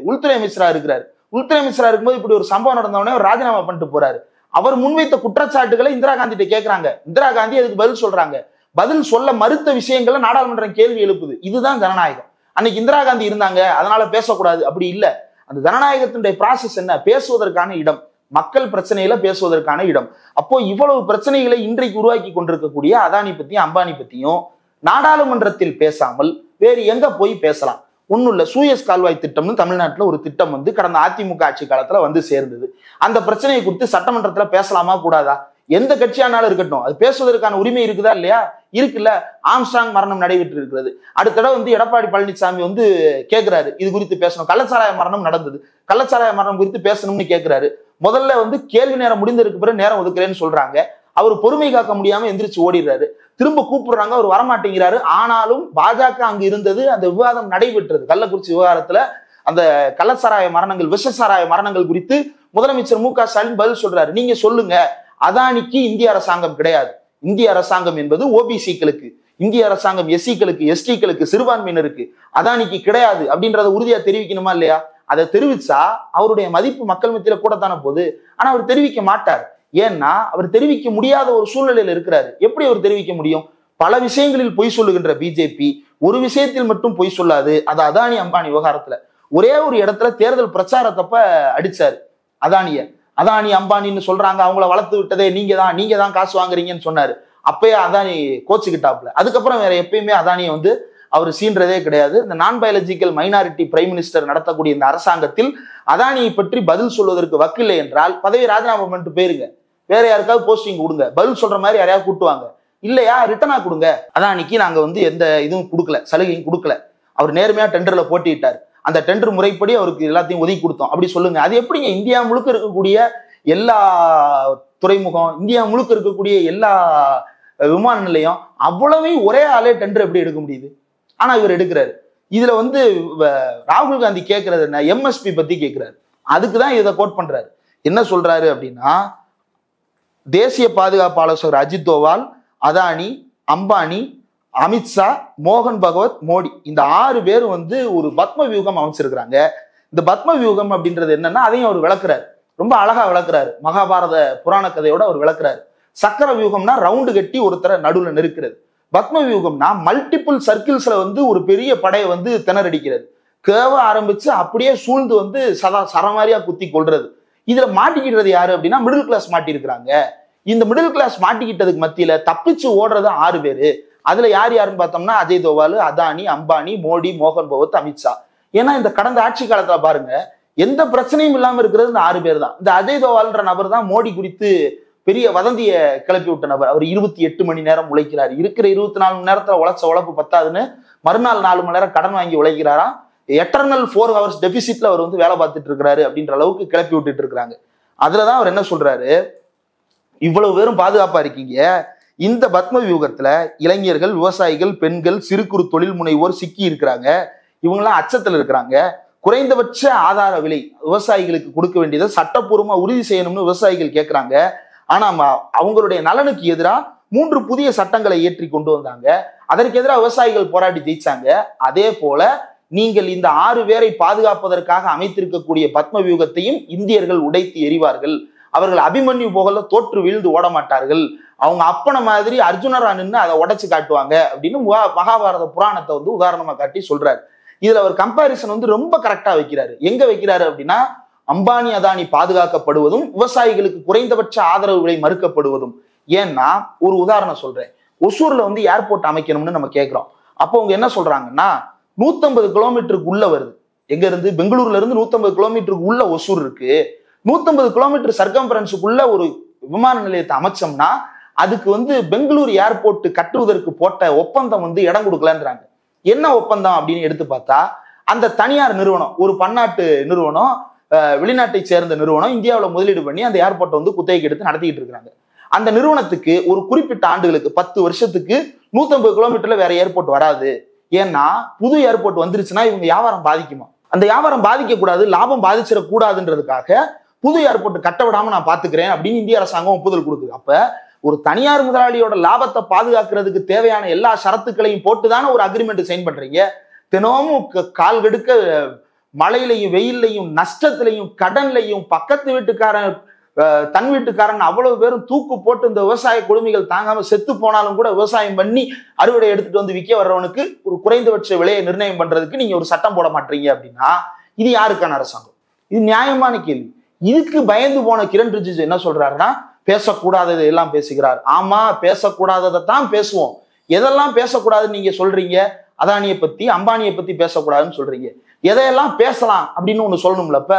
உள்துறை அமைச்சரா இருக்கிறார். உள்துறை அமைச்சரா இருக்கும்போது இப்படி ஒரு சம்பவம் நடந்தவொடனே அவர் ராஜினாமா பண்ணிட்டு போறாரு. அவர் முன்வைத்த குற்றச்சாட்டுகளை இந்திரா காந்தி கிட்ட கேட்கிறாங்க. இந்திரா காந்தி அதுக்கு பதில் சொல்றாங்க. பதில் சொல்ல மறுத்த விஷயங்களை நாடாளுமன்றம் கேள்வி எழுப்புது. இதுதான் ஜனநாயகம். அன்னைக்கு இந்திரா காந்தி இருந்தாங்க, அதனால பேசக்கூடாது அப்படி இல்லை. அந்த ஜனநாயகத்தினுடைய ப்ராசஸ் என்ன? பேசுவதற்கான இடம், மக்கள் பிரச்சனையில பேசுவதற்கான இடம். அப்போ இவ்வளவு பிரச்சனைகளை இன்றைக்கு உருவாக்கி கொண்டிருக்கக்கூடிய அதானி பத்தியும் அம்பானி பத்தியும் நாடாளுமன்றத்தில் பேசாமல் வேறு எங்க போய் பேசலாம்? ஒன்றும் இல்லை, சூயஸ் கால்வாய் திட்டம்னு தமிழ்நாட்டில் ஒரு திட்டம் வந்து கடந்த அதிமுக ஆட்சி காலத்துல வந்து சேர்ந்தது. அந்த பிரச்சனையை குறித்து சட்டமன்றத்துல பேசலாமா கூடாதா? எந்த கட்சியானாலும் இருக்கட்டும், அது பேசுவதற்கான உரிமை இருக்குதா இல்லையா? இருக்குல்ல. ஆம்ஸ்ட்ராங் மரணம் நடைபெற்று இருக்கிறது. அடுத்த தடவை வந்து எடப்பாடி பழனிசாமி வந்து கேட்கிறாரு, இது குறித்து பேசணும். கள்ளச்சாராய மரணம் நடந்தது, கள்ளச்சாராய மரணம் குறித்து பேசணும்னு கேட்கிறாரு. முதல்ல வந்து கேள்வி நேரம் முடிந்ததுக்கு பிறகு நேரம் ஒதுக்குறேன்னு சொல்றாங்க. அவர் பொறுமை காக்க முடியாம எந்திரிச்சு ஓடிடுறாரு. திரும்ப கூப்பிடுறாங்க, அவர் வரமாட்டேங்கிறாரு. ஆனாலும் பாஜக அங்கு இருந்தது, அந்த விவாதம் நடைபெற்றது. கள்ளக்குறிச்சி விவகாரத்துல அந்த கள்ளச்சாராய மரணங்கள், விஷசாராய மரணங்கள் குறித்து முதலமைச்சர் மு க ஸ்டாலின் பதில் சொல்றாரு. நீங்க சொல்லுங்க, அதானிக்கு இந்திய அரசாங்கம் கிடையாது. இந்திய அரசாங்கம் என்பது ஓபிசிக்களுக்கு, இந்திய அரசாங்கம் எஸ்சிக்களுக்கு, எஸ்டிக்களுக்கு, சிறுபான்மையினருக்கு. அதானிக்கு கிடையாது அப்படின்றத உறுதியா தெரிவிக்கணுமா இல்லையா? அதை தெரிவிச்சா அவருடைய மதிப்பு மக்கள் மத்தியில கூடத்தானே போகுது. ஆனா அவர் தெரிவிக்க மாட்டார். ஏன்னா அவர் தெரிவிக்க முடியாத ஒரு சூழ்நிலையில இருக்கிறாரு. எப்படி அவர் தெரிவிக்க முடியும்? பல விஷயங்களில் பொய் சொல்லுகின்ற பிஜேபி ஒரு விஷயத்தில் மட்டும் பொய் சொல்லாது. அது அதானி அம்பானி விவகாரத்துல ஒரே ஒரு இடத்துல தேர்தல் பிரச்சாரத்தப்ப அடிச்சாரு அதானிய. அதானி அம்பானின்னு சொல்றாங்க, அவங்கள வளர்த்து விட்டதே நீங்க தான் காசு வாங்குறீங்கன்னு சொன்னாரு. அப்பயே அதானி கோச்சுக்கிட்டாப்ல. அதுக்கப்புறம் வேற எப்பயுமே அதானியை வந்து அவர் சீன்றதே கிடையாது. இந்த நான் பயாலஜிக்கல் மைனாரிட்டி பிரைம் மினிஸ்டர் நடத்தக்கூடிய இந்த அரசாங்கத்தில் அதானியை பற்றி பதில் சொல்வதற்கு வக்கில்லை என்றால் பதவி ராஜினாமா பண்ணிட்டு போயிருங்க, வேற யாருக்காவது போஸ்டிங் கொடுங்க, பதில் சொல்ற மாதிரி யாரையாவது கூட்டுவாங்க. இல்லையா ரிட்டனா கொடுங்க. அதானிக்கு நாங்க வந்து எந்த இதுவும் கொடுக்கல, சலுகையும் கொடுக்கல. அவர் நேர்மையா டெண்டர்ல போட்டிட்டார், அந்த டெண்டர் முறைப்படி அவருக்கு எல்லாத்தையும் ஒதுக்கி கொடுத்தோம் அப்படி சொல்லுங்க. அது எப்படிங்க இந்தியா முழுக்க இருக்கக்கூடிய எல்லா துறைமுகம், இந்தியா முழுக்க இருக்கக்கூடிய எல்லா விமான நிலையம் அவ்வளவையும் ஒரே ஆளே டெண்டர் எப்படி எடுக்க முடியுது? ஆனா இவர் எடுக்கிறாரு. இதுல வந்து ராகுல் காந்தி கேட்கறது என்ன, எம்எஸ்பி பத்தி கேட்கிறாரு. அதுக்குதான் இதை கோட் பண்றாரு. என்ன சொல்றாரு அப்படின்னா, தேசிய பாதுகாப்பு ஆலோசகர் அஜித் தோவால், அதானி, அம்பானி, அமித்ஷா, மோகன் பகவத், மோடி, இந்த 6 பேரும் வந்து ஒரு பத்ம வியூகம் அமைச்சிருக்கிறாங்க. இந்த பத்ம வியூகம் அப்படின்றது என்னன்னா அதையும் அவர் விளக்குறாரு, ரொம்ப அழகா விளக்குறாரு. மகாபாரத புராண கதையோட அவர் விளக்குறாரு. சக்கர வியூகம்னா ரவுண்டு கட்டி ஒருத்தரை நடுவுல நெருக்கிறது. பத்ம வியூகம்னா மல்டிபிள் சர்க்கிள்ஸ்ல வந்து ஒரு பெரிய படையை வந்து திணறடிக்கிறது. கேவ ஆரம்பிச்சு அப்படியே சூழ்ந்து வந்து சரமாரியா குத்தி கொள்றது. இதுல மாட்டிக்கிட்டது யாரு அப்படின்னா மிடில் கிளாஸ் மாட்டிருக்கிறாங்க. இந்த மிடில் கிளாஸ் மாட்டிக்கிட்டதுக்கு மத்தியில தப்பிச்சு ஓடுறது 6 பேரு. அதுல யார் யாருன்னு பார்த்தோம்னா அஜய் தோவால், அதானி, அம்பானி, மோடி, மோகன் பகவத், அமித்ஷா. ஏன்னா இந்த கடந்த ஆட்சி காலத்துல பாருங்க எந்த பிரச்சனையும் இல்லாம இருக்கிறது இந்த 6 பேர் தான். இந்த அஜய் தோவால்ன்ற நபர் தான் மோடி குறித்து பெரிய வதந்திய கிளப்பி விட்ட நபர். அவர் 28 மணி நேரம் உழைக்கிறார். இருக்கிற 24 மணி நேரத்துல உழைச்ச உழைப்பு பத்தாதுன்னு மறுநாள் 4 மணி நேரம் கடன் வாங்கி உழைக்கிறாராம். எட்டர்னல் 4 ஹவர்ஸ் டெபிசிட்ல அவர் வந்து வேலை பார்த்துட்டு இருக்கிறாரு அப்படின்ற அளவுக்கு கிளப்பி விட்டுட்டு இருக்கிறாங்க. அதுலதான் அவர் என்ன சொல்றாரு, இவ்வளவு பேரும் பாதுகாப்பா இருக்கீங்க, இந்த பத்ம வியூகத்துல இளைஞர்கள், விவசாயிகள், பெண்கள், சிறு குறு தொழில் முனைவோர் சிக்கி இருக்கிறாங்க. இவங்கெல்லாம் அச்சத்துல இருக்கிறாங்க. குறைந்தபட்ச ஆதார விலை விவசாயிகளுக்கு கொடுக்க வேண்டியதை சட்டப்பூர்வமா உறுதி செய்யணும்னு விவசாயிகள் கேட்கிறாங்க. ஆனா அவங்களுடைய நலனுக்கு எதிராக 3 புதிய சட்டங்களை ஏற்றி கொண்டு வந்தாங்க. அதற்கு எதிராக விவசாயிகள் போராடி ஜெயிச்சாங்க. அதே போல நீங்கள் இந்த 6 பேரை பாதுகாப்பதற்காக அமைத்திருக்கக்கூடிய பத்ம வியூகத்தையும் இந்தியர்கள் உடைத்து எறிவார்கள். அவர்கள் அபிமன்யு போகல தோற்று வீழ்ந்து ஓட மாட்டார்கள். அவங்க அப்பன மாதிரி அர்ஜுனரா நின்று அதை உடைச்சு காட்டுவாங்க அப்படின்னு மகாபாரத புராணத்தை வந்து உதாரணமா காட்டி சொல்றாரு. இதுல அவர் கம்பாரிசன் வந்து ரொம்ப கரெக்டா வைக்கிறாரு. எங்க வைக்கிறாரு அப்படின்னா, அம்பானி அதானி பாதுகாக்கப்படுவதும் விவசாயிகளுக்கு குறைந்தபட்ச ஆதரவு விலை மறுக்கப்படுவதும். ஏன்னா ஒரு உதாரணம் சொல்றேன். ஒசூர்ல வந்து ஏர்போர்ட் அமைக்கணும்னு நம்ம கேட்கிறோம். அப்போ அவங்க என்ன சொல்றாங்கன்னா 150 கிலோமீட்டருக்கு உள்ள வருது. எங்க இருந்து? பெங்களூர்ல இருந்து 150 கிலோமீட்டருக்கு உள்ள ஒசூர் இருக்கு. 150 கிலோமீட்டர் சர்க்கம்பரன்ஸுக்குள்ள ஒரு விமான நிலையத்தை அமைச்சோம்னா அதுக்கு வந்து பெங்களூர் ஏர்போர்ட் கட்டுவதற்கு போட்ட ஒப்பந்தம் வந்து இடம் கொடுக்கலன்றாங்க. என்ன ஒப்பந்தம் அப்படின்னு எடுத்து பார்த்தா, அந்த தனியார் நிறுவனம், ஒரு பன்னாட்டு நிறுவனம், வெளிநாட்டை சேர்ந்த நிறுவனம் இந்தியாவில் முதலீடு பண்ணி அந்த ஏர்போர்ட்டை வந்து குத்தகைக்கு எடுத்து நடத்திக்கிட்டு இருக்காங்க. அந்த நிறுவனத்துக்கு ஒரு குறிப்பிட்ட ஆண்டுகளுக்கு 10 வருஷத்துக்கு 150 கிலோமீட்டர்ல வேற ஏர்போர்ட் வராது. ஏன்னா புது ஏர்போர்ட் வந்துருச்சுன்னா இவங்க வியாபாரம் பாதிக்குமா, அந்த வியாபாரம் பாதிக்க கூடாது, லாபம் பாதிச்சிடக்கூடாதுன்றதுக்காக புது ஏர்போர்ட் கட்ட விடாம நான் பாத்துக்கிறேன் அப்படின்னு இந்திய அரசாங்கம் ஒப்புதல் கொடுக்குது. அப்ப ஒரு தனியார் முதலாளியோட லாபத்தை பாதுகாக்கிறதுக்கு தேவையான எல்லா ஷரத்துக்களையும் போட்டுதானே ஒரு அக்ரிமெண்ட் சைன் பண்றீங்க. தினமும் கால் கெடுக்க மழையிலையும் வெயிலையும் நஷ்டத்திலையும் கடன்லையும் பக்கத்து வீட்டுக்காரன் தன் வீட்டுக்காரன் அவ்வளவு பேரும் தூக்கு போட்டு இந்த விவசாய கொடுமைகள் தாங்காம செத்து போனாலும் கூட விவசாயம் பண்ணி அறுவடை எடுத்துட்டு வந்து விற்க வர்றவனுக்கு ஒரு குறைந்தபட்ச விலையை நிர்ணயம் பண்றதுக்கு நீங்க ஒரு சட்டம் போட மாட்டீங்க அப்படின்னா இது யாருக்கான அரசாங்கம்? இது நியாயமான கேள்வி. இதுக்கு பயந்து போன கிரண் ரிஜிஜு என்ன சொல்றாருன்னா, பேசக்கூடாததை எல்லாம் பேசுகிறார். ஆமா, பேசக்கூடாததை தான் பேசுவோம். எதெல்லாம் பேசக்கூடாதுன்னு நீங்க சொல்றீங்க? அதானியை பத்தி அம்பானியை பத்தி பேசக்கூடாதுன்னு சொல்றீங்க. எதையெல்லாம் பேசலாம் அப்படின்னு ஒண்ணு சொல்லணும்லப்ப,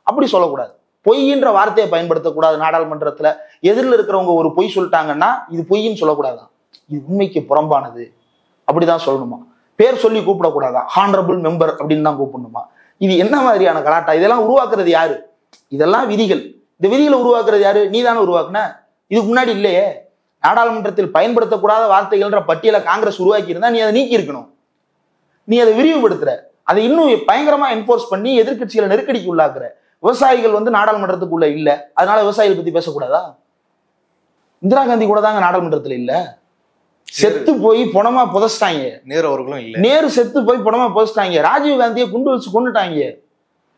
அப்படி சொல்லக்கூடாது. பொய்ன்ற வார்த்தையை பயன்படுத்தக்கூடாது நாடாளுமன்றத்துல. எதிரில் இருக்கிறவங்க ஒரு பொய் சொல்லிட்டாங்கன்னா இது பொய்ன்னு சொல்லக்கூடாதான், இது உண்மைக்கு புறம்பானது அப்படிதான் சொல்லணுமா. பேர் சொல்லி கூப்பிடக்கூடாதா, ஹானரபிள் மெம்பர் அப்படின்னு தான் கூப்பிடணுமா. இது என்ன மாதிரியான கலாட்டா? இதெல்லாம் உருவாக்குறது யாரு? இதெல்லாம் விதிகள். இந்த விதிகளை உருவாக்குறது யாரு? நீ தானே உருவாக்குன. இதுக்கு முன்னாடி இல்லையே. நாடாளுமன்றத்தில் பயன்படுத்தக்கூடாத வார்த்தைகள்ன்ற பட்டியலை காங்கிரஸ் உருவாக்கி இருந்தா நீ அதை நீக்கி இருக்கணும். நீ அதை விரிவுபடுத்துற, அதை இன்னும் பயங்கரமா என்போர்ஸ் பண்ணி எதிர்கட்சிகளை நெருக்கடிக்கு உள்ளாக்குற. விவசாயிகள் வந்து நாடாளுமன்றத்துக்குள்ள இல்ல, அதனால விவசாயிகள் பத்தி பேசக்கூடாதா? இந்திரா காந்தி கூட தாங்க நாடாளுமன்றத்துல இல்ல, செத்து போய் பணமா புதைச்சிட்டாங்க. நேரு அவர்களும் இல்ல, நேரு செத்து போய் பணமா புதைச்சிட்டாங்க. ராஜீவ் காந்தியை குண்டு வச்சு கொண்டுட்டாங்க.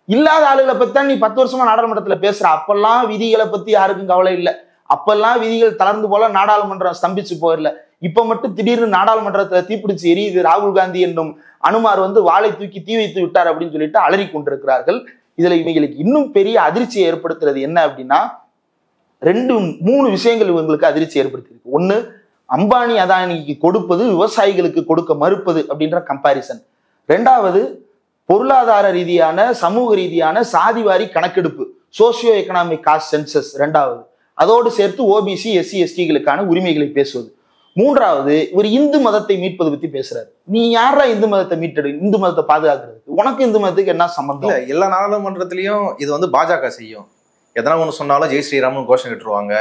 இல்லாத ஆளுகளை பத்தி தான் நீ 10 வருஷமா நாடாளுமன்றத்துல பேசுற. அப்பெல்லாம் விதிகளை பத்தி யாருக்கும் கவலை இல்லை. அப்பெல்லாம் விதிகள் தளர்ந்து போல நாடாளுமன்றம் ஸ்தம்பிச்சு போயிடல. இப்ப மட்டும் திடீர்னு நாடாளுமன்றத்துல தீப்பிடிச்சு எரியுது. ராகுல் காந்தி என்னும் அனுமார் வந்து வாளை தூக்கி தீ வைத்து விட்டார் அப்படின்னு சொல்லிட்டு அலறி கொண்டிருக்கிறார்கள். இதுல இவங்களுக்கு இன்னும் பெரிய அதிர்ச்சியை ஏற்படுத்துறது என்ன அப்படின்னா, 2-3 விஷயங்கள் இவங்களுக்கு அதிர்ச்சி ஏற்படுத்தியிருக்கு. ஒண்ணு, அம்பானி அதானிக்கு கொடுப்பது விவசாயிகளுக்கு கொடுக்க மறுப்பது அப்படின்ற கம்பாரிசன். 2வது, பொருளாதார ரீதியான சமூக ரீதியான சாதிவாரி கணக்கெடுப்பு, சோசியோ எக்கனாமிக் காஸ்ட் சென்சஸ் 2வது. அதோடு சேர்த்து ஓபிசி எஸ்சி எஸ்டிகளுக்கான உரிமைகளை பேசுவது. 3வது, ஒரு இந்து மதத்தை மீட்பது பத்தி பேசுறாரு. நீ யாரா இந்து மதத்தை மீட்டெடு, இந்து மதத்தை பாதுகாக்கிறதுக்கு? உனக்கு இந்து மதத்துக்கு என்ன சம்பந்தம்? எல்லா நாடாளுமன்றத்திலயும் இது வந்து பாஜக செய்யும். எதனா ஒண்ணு சொன்னாலும் ஜெய் ஸ்ரீராம்னு கோஷம் கட்டுருவாங்க.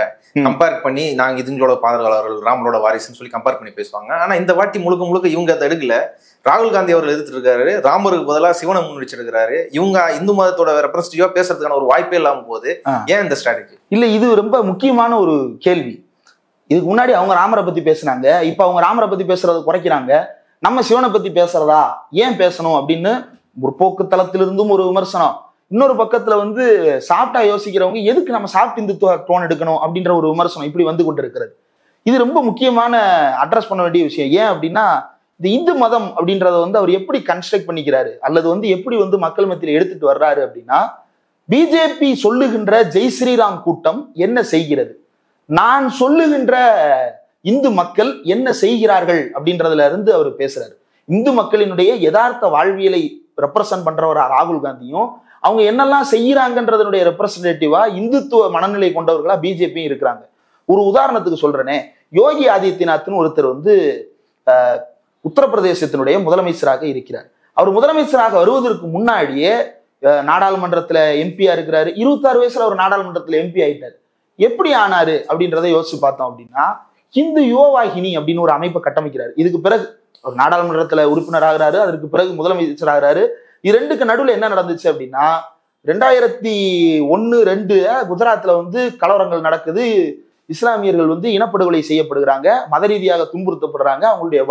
கம்பேர் பண்ணி நாங்க இதுங்களோட பாதுகாவலர்கள், ராமரோட வாரிசுன்னு சொல்லி கம்பேர் பண்ணி பேசுவாங்க. ஆனா இந்த வாட்டி முழுக்க முழுக்க இவங்க அதை எடுக்கல. ராகுல் காந்தி அவர்கள் எதிர்த்து இருக்காரு, ராமருக்கு பதிலாக சிவனை முன்வச்சிருக்கிறாரு. இவங்க இந்து மதத்தோட ரெப்ரஸன்டேட்டிவா பேசுறதுக்கான ஒரு வாய்ப்பே இல்லாம போகுது. ஏன் இந்த ஸ்ட்ராட்டஜி? இல்ல, இது ரொம்ப முக்கியமான ஒரு கேள்வி. இதுக்கு முன்னாடி அவங்க ராமரை பத்தி பேசினாங்க, இப்ப அவங்க ராமரை பத்தி பேசுறதை குறைக்கிறாங்க. நம்ம சிவனை பத்தி பேசுறதா ஏன் பேசணும் அப்படின்னு முற்போக்கு தளத்திலிருந்தும் ஒரு விமர்சனம். இன்னொரு பக்கத்துல வந்து சாப்பிட்டா யோசிக்கிறவங்க எதுக்கு நம்ம சாப்பிட்டு இந்துத்துவ டோன் எடுக்கணும் அப்படின்ற ஒரு விமர்சனம் இப்படி வந்து கொண்டு இருக்கிறது. இது ரொம்ப முக்கியமான அட்ரஸ் பண்ண வேண்டிய விஷயம். ஏன் அப்படின்னா, இந்த இந்து மதம் அப்படின்றத வந்து அவர் எப்படி கன்ஸ்ட்ரக்ட் பண்ணிக்கிறாரு அல்லது வந்து எப்படி வந்து மக்கள் மத்தியில் எடுத்துட்டு வர்றாரு அப்படின்னா, பிஜேபி சொல்லுகின்ற ஜெய் ஸ்ரீராம் கூட்டம் என்ன செய்கிறது, நான் சொல்லுகின்ற இந்து மக்கள் என்ன செய்கிறார்கள் அப்படின்றதுல இருந்து அவர் பேசுறாரு. இந்து மக்களினுடைய யதார்த்த வாழ்வியலை ரெப்ரசன்ட் பண்றவர் ராகுல் காந்தியும், அவங்க என்னெல்லாம் செய்யறாங்கன்றதனுடைய ரெப்ரசன்டேட்டிவா இந்துத்துவ மனநிலை கொண்டவர்களா பிஜேபியும் இருக்கிறாங்க. ஒரு உதாரணத்துக்கு சொல்றேனே, யோகி ஆதித்யநாத்னு ஒருத்தர் வந்து உத்தரப்பிரதேசத்தினுடைய முதலமைச்சராக இருக்கிறார். அவர் முதலமைச்சராக வருவதற்கு முன்னாடியே நாடாளுமன்றத்துல எம்பியா இருக்கிறாரு. 26 வயசுல அவர் நாடாளுமன்றத்துல எம்பி ஆயிட்டாரு. எப்படி ஆனாரு அப்படின்றத யோசிச்சு பார்த்தோம் அப்படின்னா, ஹிந்து யுவவாகினி அப்படின்னு ஒரு அமைப்பை கட்டமைக்கிறாரு. இதுக்கு பிறகு ஒரு நாடாளுமன்றத்துல உறுப்பினர் ஆகிறாரு, அதற்கு பிறகு முதலமைச்சர் ஆகிறாரு. இது ரெண்டுக்கு நடுவில் என்ன நடந்துச்சு அப்படின்னா, 2001-2 குஜராத்ல வந்து கலவரங்கள் நடக்குது. இஸ்லாமியர்கள் வந்து இனப்படுகொலை செய்யப்படுகிறாங்க, மத ரீதியாக துன்புறுத்தப்படுறாங்க, அவங்களுடைய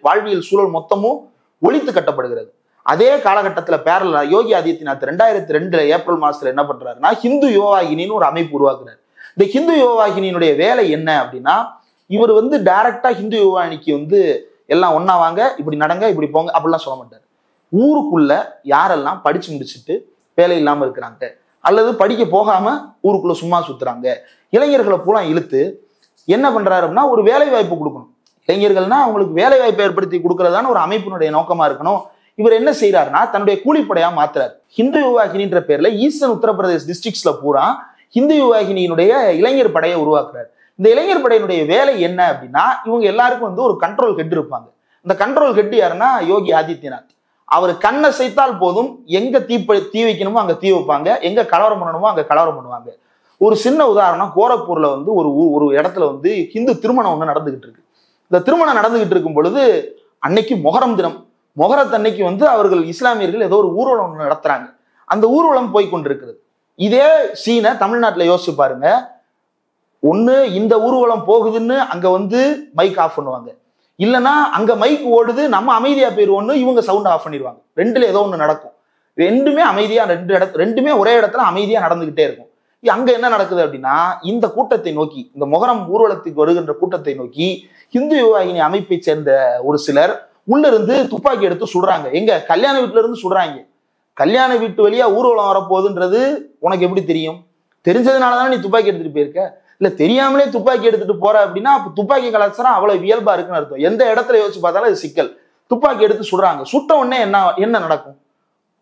வாழ்வியல் சூழல் மொத்தமும் ஒழித்து கட்டப்படுகிறது. அதே காலகட்டத்துல பேரலா யோகி ஆதித்யநாத் 2002 ஏப்ரல் மாசத்துல என்ன பண்றாருன்னா, ஹிந்து யுவவாகினின்னு ஒரு அமைப்பு உருவாக்குறாரு. இந்த ஹிந்து யுவவாகினியினுடைய வேலை என்ன அப்படின்னா, இவர் வந்து டைரக்டா ஹிந்து யுவவாகினிக்கு வந்து எல்லாம் ஒன்னா வாங்க, இப்படி நடங்க, இப்படி போங்க அப்படிலாம் சொல்ல மாட்டாரு. ஊருக்குள்ள யாரெல்லாம் படிச்சு முடிச்சுட்டு வேலை இல்லாம இருக்கிறாங்க அல்லது படிக்க போகாம ஊருக்குள்ள சும்மா சுத்துறாங்க, இளைஞர்களை பூரா இழுத்து என்ன பண்றாரு அப்படின்னா, ஒரு வேலை வாய்ப்பு கொடுக்கணும். இளைஞர்கள்னா அவங்களுக்கு வேலை வாய்ப்பை ஏற்படுத்தி கொடுக்கறதான ஒரு அமைப்பினுடைய நோக்கமா இருக்கணும். இவர் என்ன செய்யறாருன்னா, தன்னுடைய கூலிப்படையா மாத்துறாரு. ஹிந்து யுவவாகினின்ற பேர்ல ஈஸ்டர்ன் உத்தரப்பிரதேஷ் டிஸ்ட்ரிக்ட்ஸ்ல பூரா ஹிந்து யுவவாகினியினுடைய இளைஞர் படையை உருவாக்குறாரு. இந்த இளைஞர் படையினுடைய வேலை என்ன அப்படின்னா, இவங்க எல்லாருக்கும் வந்து ஒரு கண்ட்ரோல் ஹெட் இருப்பாங்க. இந்த கண்ட்ரோல் ஹெட் யாருன்னா யோகி ஆதித்யநாத். அவர் கண்ணை செய்தால் போதும், எங்க தீ வைக்கணுமோ அங்க தீ வைப்பாங்க, எங்க கலவரம் பண்ணணுமோ அங்க கலவரம் பண்ணுவாங்க. ஒரு சின்ன உதாரணம், கோரக்பூர்ல வந்து ஒரு இடத்துல வந்து ஹிந்து திருமணம் ஒண்ணு நடந்துகிட்டு இருக்கு. இந்த திருமணம் நடந்துகிட்டு இருக்கும் பொழுது அன்னைக்கு மொஹரம் தினம், மொஹரத்தன்னைக்கு வந்து அவர்கள் இஸ்லாமியர்கள் ஏதோ ஒரு ஊர்வலம் ஒன்று நடத்துறாங்க. அந்த ஊர்வலம் போய் கொண்டிருக்கிறது. இதே சீனை தமிழ்நாட்டுல யோசிச்சு பாருங்க. ஒண்ணு இந்த ஊர்வலம் போகுதுன்னு அங்க வந்து மைக் ஆஃப் பண்ணுவாங்க, இல்லைன்னா அங்க மைக் ஓடுது நம்ம அமைதியா போயிருவோம்னு இவங்க சவுண்ட் ஆஃப் பண்ணிடுவாங்க. ரெண்டுல ஏதோ ஒண்ணு நடக்கும். ரெண்டுமே அமைதியா ரெண்டுமே ஒரே இடத்துல அமைதியா நடந்துகிட்டே இருக்கும். அங்க என்ன நடக்குது அப்படின்னா, இந்த கூட்டத்தை நோக்கி, இந்த மொஹரம் ஊர்வலத்துக்கு வருகின்ற கூட்டத்தை நோக்கி ஹிந்து யுவவாகினி அமைப்பை சேர்ந்த ஒரு சிலர் உள்ள இருந்து துப்பாக்கி எடுத்து சுடுறாங்க. எங்க கல்யாண வீட்டுல இருந்து சுடுறாங்க. கல்யாண வீட்டு வழியா ஊர்வலம் வரப்போகுதுன்றது உனக்கு எப்படி தெரியும்? தெரிஞ்சதுனாலதானே நீ துப்பாக்கி எடுத்துட்டு போயிருக்க. இல்ல தெரியாமலே துப்பாக்கி எடுத்துட்டு போற அப்படின்னா அப்ப துப்பாக்கி கலாச்சாரம் அவ்வளவு இயல்பா இருக்குன்னு அர்த்தம். எந்த இடத்துல யோசிச்சு பார்த்தாலும் அது சிக்கல். துப்பாக்கி எடுத்து சுடுறாங்க. சுட்ட உடனே என்ன நடக்கும்?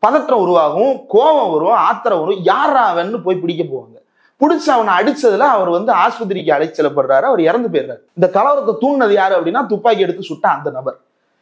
பதற்றம் உருவாகும், கோபம் வரும், ஆத்திரம் வரும். யாரா அவன்னு போய் பிடிக்க போவாங்க. பிடிச்சு அவனை அடிச்சதுல அவர் ஆஸ்பத்திரிக்கு அழைச்சு செல்லப்படுறாரு. அவர் இறந்து போயிடுறாரு. இந்த கலவரத்தை தூண்டினது யாரு அப்படின்னா துப்பாக்கி எடுத்து சுட்ட அந்த நபர்.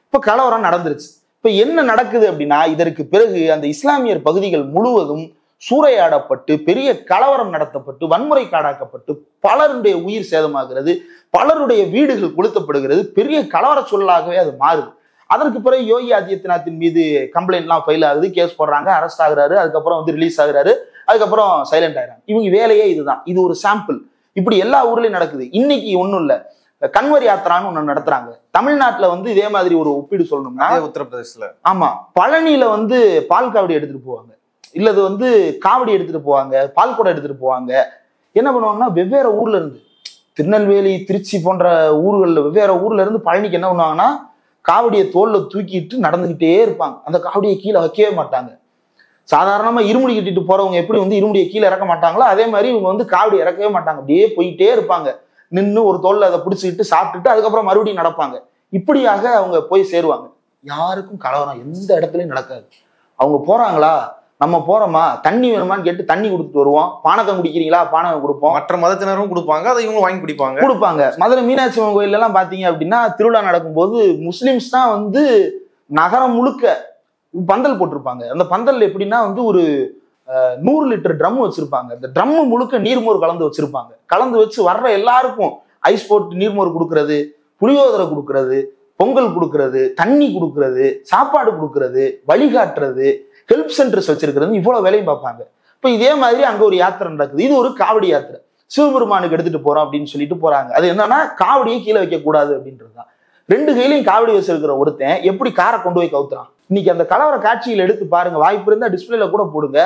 இப்ப கலவரம் நடந்துருச்சு. இப்ப என்ன நடக்குது அப்படின்னா, இதற்கு பிறகு அந்த இஸ்லாமியர் பகுதிகள் முழுவதும் சூறையாடப்பட்டு பெரிய கலவரம் நடத்தப்பட்டு வன்முறை காடாக்கப்பட்டு பலருடைய உயிர் சேதமாகிறது, பலருடைய வீடுகள் கொளுத்தப்படுகிறது, பெரிய கலவர சொல்லாகவே அது மாறுது. அதற்கு பிறகு யோகி ஆதித்யநாத்தின் மீது கம்ப்ளைண்ட்லாம் ஃபைல் ஆகுது, கேஸ் போடுறாங்க, அரெஸ்ட் ஆகுறாரு, அதுக்கப்புறம் ரிலீஸ் ஆகுறாரு, அதுக்கப்புறம் சைலண்ட் ஆகிறாங்க. இவங்க வேலையே இதுதான். இது ஒரு சாம்பிள். இப்படி எல்லா ஊர்லயும் நடக்குது. இன்னைக்கு ஒண்ணும் இல்ல, கன்வர் யாத்திரான்னு ஒண்ணு நடத்துறாங்க தமிழ்நாட்டுல. இதே மாதிரி ஒரு ஒப்பீடு சொல்லணும்னா, உத்தரப்பிரதேசல ஆமா, பழனியில பால் காவடி எடுத்துட்டு போவாங்க, இல்லது காவடி எடுத்துட்டு போவாங்க, பால் குடம் எடுத்துட்டு போவாங்க. என்ன பண்ணுவாங்கன்னா, வெவ்வேறு ஊர்ல இருந்து திருநெல்வேலி, திருச்சி போன்ற ஊர்கள்ல வெவ்வேறு ஊர்ல இருந்து பழனிக்கு என்ன பண்ணுவாங்கன்னா, காவடியை தோல்ல தூக்கிட்டு நடந்துகிட்டே இருப்பாங்க. அந்த காவடியை கீழே வைக்கவே மாட்டாங்க. சாதாரணமா இருமுடி கட்டிட்டு போறவங்க எப்படி இருமுடியை கீழே இறக்க மாட்டாங்களோ, அதே மாதிரி இவங்க காவடி இறக்கவே மாட்டாங்க. அப்படியே போயிட்டே இருப்பாங்க. நின்று ஒரு தோல்ல அதை பிடிச்சிக்கிட்டு சாப்பிட்டுட்டு அதுக்கப்புறம் மறுபடியும் நடப்பாங்க. இப்படியாக அவங்க போய் சேருவாங்க. யாருக்கும் கலவரம் எந்த இடத்துலயும் நடக்காது. அவங்க போறாங்களா, நம்ம போறோமா, தண்ணி வேணுமான்னு கேட்டு தண்ணி கொடுத்துட்டு வருவோம். பானகம் குடிக்கிறீங்களா, பானகம் கொடுப்போம். மற்ற மதத்தினரும் கொடுப்பாங்க, அதை இவங்க வாங்கி கொடுப்பாங்க. மதுரை மீனாட்சி அம்மன் கோயில் எல்லாம் பாத்தீங்க அப்படின்னா, திருவிழா நடக்கும்போது முஸ்லிம்ஸ் தான் நகரம் முழுக்க பந்தல் போட்டிருப்பாங்க. அந்த பந்தல் எப்படின்னா ஒரு 100 லிட்டர் ட்ரம் வச்சிருப்பாங்க. அந்த ட்ரம் முழுக்க நீர்மோர் கலந்து வச்சிருப்பாங்க. கலந்து வச்சு வர்ற எல்லாருக்கும் ஐஸ் போட்டு நீர்மோர் கொடுக்கறது, புளியோதரை கொடுக்கறது, பொங்கல் கொடுக்கறது, தண்ணி கொடுக்கறது, சாப்பாடு கொடுக்கறது, வழிகாட்டுறது, ஹெல்ப் சென்டர்ஸ் வச்சிருக்கிறது, இவ்வளவு வேலையும் பார்ப்பாங்க. இப்ப இதே மாதிரி அங்க ஒரு யாத்திரை நடக்குது. இது ஒரு காவடி யாத்திரை. சிவபெருமானுக்கு எடுத்துட்டு போறோம் அப்படின்னு சொல்லிட்டு போறாங்க. அது என்னன்னா, காவடியை கீழே வைக்க கூடாது அப்படின்றதுதான். 2 கையிலையும் காவடி வச்சிருக்கிற ஒருத்தன் எப்படி காரை கொண்டு போய் கவுத்துறான். இன்னைக்கு அந்த கலவர காட்சியில் எடுத்து பாருங்க, வாய்ப்பு இருந்தா டிஸ்பிளேல கூட போடுங்க.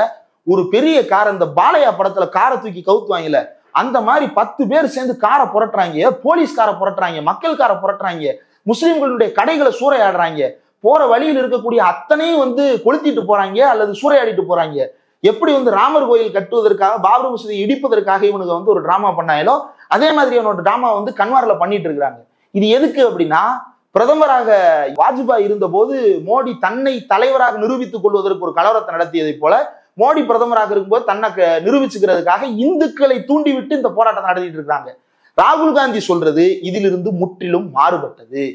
ஒரு பெரிய கார், இந்த பாலையா படத்துல காரை தூக்கி கவுத்துவாங்கல்ல, அந்த மாதிரி 10 பேர் சேர்ந்து காரை புரட்டுறாங்க, போலீஸ் காரை புரட்டுறாங்க, மக்கள் காரை புரட்டுறாங்க, முஸ்லிம்களுடைய கடைகளை சூறையாடுறாங்க, போற வழியில் இருக்கக்கூடிய அத்தனையும் கொளுத்திட்டு போறாங்க அல்லது சூறையாடிட்டு போறாங்க. எப்படி ராமர் கோயில் கட்டுவதற்காக, பாபர் மசூதி இடிப்பதற்காக இவனுக்கு ஒரு டிராமா பண்ணாங்களோ, அதே மாதிரி அவனோட டிராமா கன்வார்ல பண்ணிட்டு இருக்கிறாங்க. இது எதுக்கு அப்படின்னா, பிரதமராக வாஜ்பாய் இருந்த போது மோடி தன்னை தலைவராக நிரூபித்துக் கொள்வதற்கு ஒரு கலவரத்தை நடத்தியதை போல, மோடி பிரதமராக இருக்கும்போது தன்னை நிரூபிச்சுக்கிறதுக்காக இந்துக்களை தூண்டிவிட்டு இந்த போராட்டத்தை நடத்திட்டு இருக்காங்க. ராகுல் காந்தி சொல்றது இதிலிருந்து முற்றிலும் மாறுபட்டது.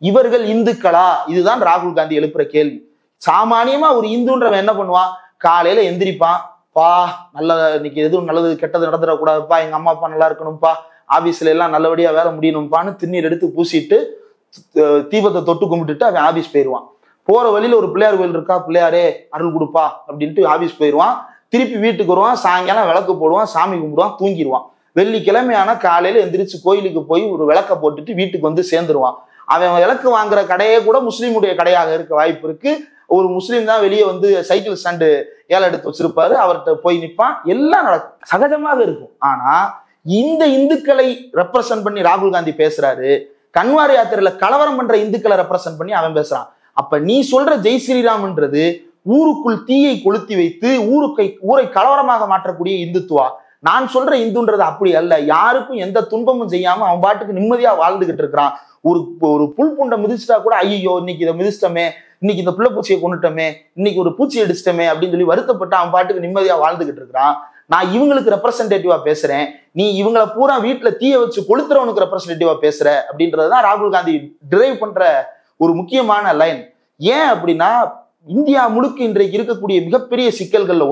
இவர்கள் இந்துக்களா? இதுதான் ராகுல் காந்தி எழுப்புற கேள்வி. சாமானியமா ஒரு இந்துன்றவன் என்ன பண்ணுவான்? காலையில எந்திரிப்பான், பா நல்ல இன்னைக்கு எதுவும் நல்லது கெட்டது நடந்துடக்கூடாதுப்பா, எங்க அம்மா அப்பா நல்லா இருக்கணும்ப்பா, ஆபீஸ்ல எல்லாம் நல்லபடியா வேலை முடியணும்ப்பான்னு திருநீர் எடுத்து பூசிட்டு தீபத்தை தொட்டு கும்பிட்டுட்டு அவன் ஆபீஸ் போயிடுவான். போற வழியில ஒரு பிள்ளையார் கோயில் இருக்கா, பிள்ளையாரே அருள் கொடுப்பா அப்படின்ட்டு ஆபீஸ் போயிடுவான். திருப்பி வீட்டுக்கு வருவான், சாயங்காலம் விளக்கு போடுவான், சாமி கும்பிடுவான், தூங்கிடுவான். வெள்ளிக்கிழமையான காலையில எந்திரிச்சு கோயிலுக்கு போய் ஒரு விளக்க போட்டுட்டு வீட்டுக்கு சேர்ந்துருவான். அவன் விளக்கு வாங்குற கடையே கூட முஸ்லீமுடைய கடையாக இருக்க வாய்ப்பு இருக்கு. ஒரு முஸ்லீம் தான் வெளியே சைக்கிள் ஸ்டாண்டு ஏலம் எடுத்து வச்சிருப்பாரு, அவர்கிட்ட போய் நிற்பான். எல்லாம் நடக்கும், சகஜமாக இருக்கும். ஆனா இந்த இந்துக்களை ரெப்ரசன்ட் பண்ணி ராகுல் காந்தி பேசுறாரு. கன்வார் யாத்திரையில கலவரம் பண்ற இந்துக்களை ரெப்ரசன்ட் பண்ணி அவன் பேசுறான். அப்ப நீ சொல்ற ஜெய் ஸ்ரீராம்ன்றது ஊருக்குள் தீயை கொளுத்தி வைத்து ஊரை கலவரமாக மாற்றக்கூடிய இந்துத்துவா. நான் சொல்ற இந்துன்றது அப்படி அல்ல. யாருக்கும் எந்த துன்பமும் செய்யாம அவன் பாட்டுக்கு நிம்மதியா வாழ்ந்துகிட்டு இருக்கிறான். ஒரு புல் பூண்டை மிதிச்சிட்டா கூட ஐயோ இன்னைக்கு இதை மிதிச்சிட்டமே, இன்னைக்கு இந்த புள்ள பூச்சியை கொண்டுட்டோமே, இன்னைக்கு ஒரு பூச்சி அடிச்சிட்டமே அப்படின்னு சொல்லி வருத்தப்பட்டு அவன் பாட்டுக்கு நிம்மதியா வாழ்ந்துகிட்டு இருக்கிறான். நான் இவங்களுக்கு ரெப்ரசன்டேட்டிவா பேசுறேன், நீ இவங்களை பூரா வீட்டுல தீய வச்சு கொளுத்துறவனுக்கு ரெப்ரசன்டேட்டிவா பேசுற அப்படின்றதுதான் ராகுல் காந்தி டிரைவ் பண்ற ஒரு முக்கியமான லைன். ஏன் அப்படின்னா, இந்தியா முழுக்க இன்றைக்கு இருக்கக்கூடிய மிகப்பெரிய சிக்கல்கள்ல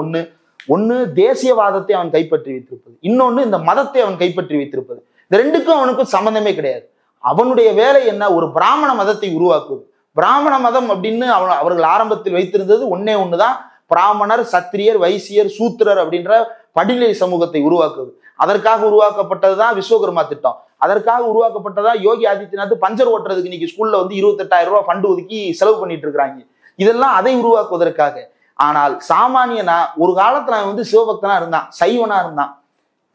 ஒண்ணு தேசியவாதத்தை அவன் கைப்பற்றி வைத்திருப்பது, இன்னொன்னு இந்த மதத்தை அவன் கைப்பற்றி வைத்திருப்பது. இந்த ரெண்டுக்கும் அவனுக்கும் சம்பந்தமே கிடையாது. அவனுடைய வேலை என்ன? ஒரு பிராமண மதத்தை உருவாக்குவது. பிராமண மதம் அப்படின்னு அவர்கள் ஆரம்பத்தில் வைத்திருந்தது ஒண்ணுதான், பிராமணர், சத்திரியர், வைசியர், சூத்திரர் அப்படின்ற படிநிலை சமூகத்தை உருவாக்குவது. அதற்காக உருவாக்கப்பட்டதுதான் விஸ்வகர்மா திட்டம். அதற்காக உருவாக்கப்பட்டதா யோகி ஆதித்யநாத் பஞ்சர் ஓட்டுறதுக்கு இன்னைக்கு ஸ்கூல்ல 28,000 ரூபாய் ஃபண்டு ஒதுக்கி செலவு பண்ணிட்டு இருக்காங்க. இதெல்லாம் அதை உருவாக்குவதற்காக. ஆனால் சாமானியனா ஒரு காலத்துல அவன் சிவபக்தனா இருந்தான், சைவனா இருந்தான்.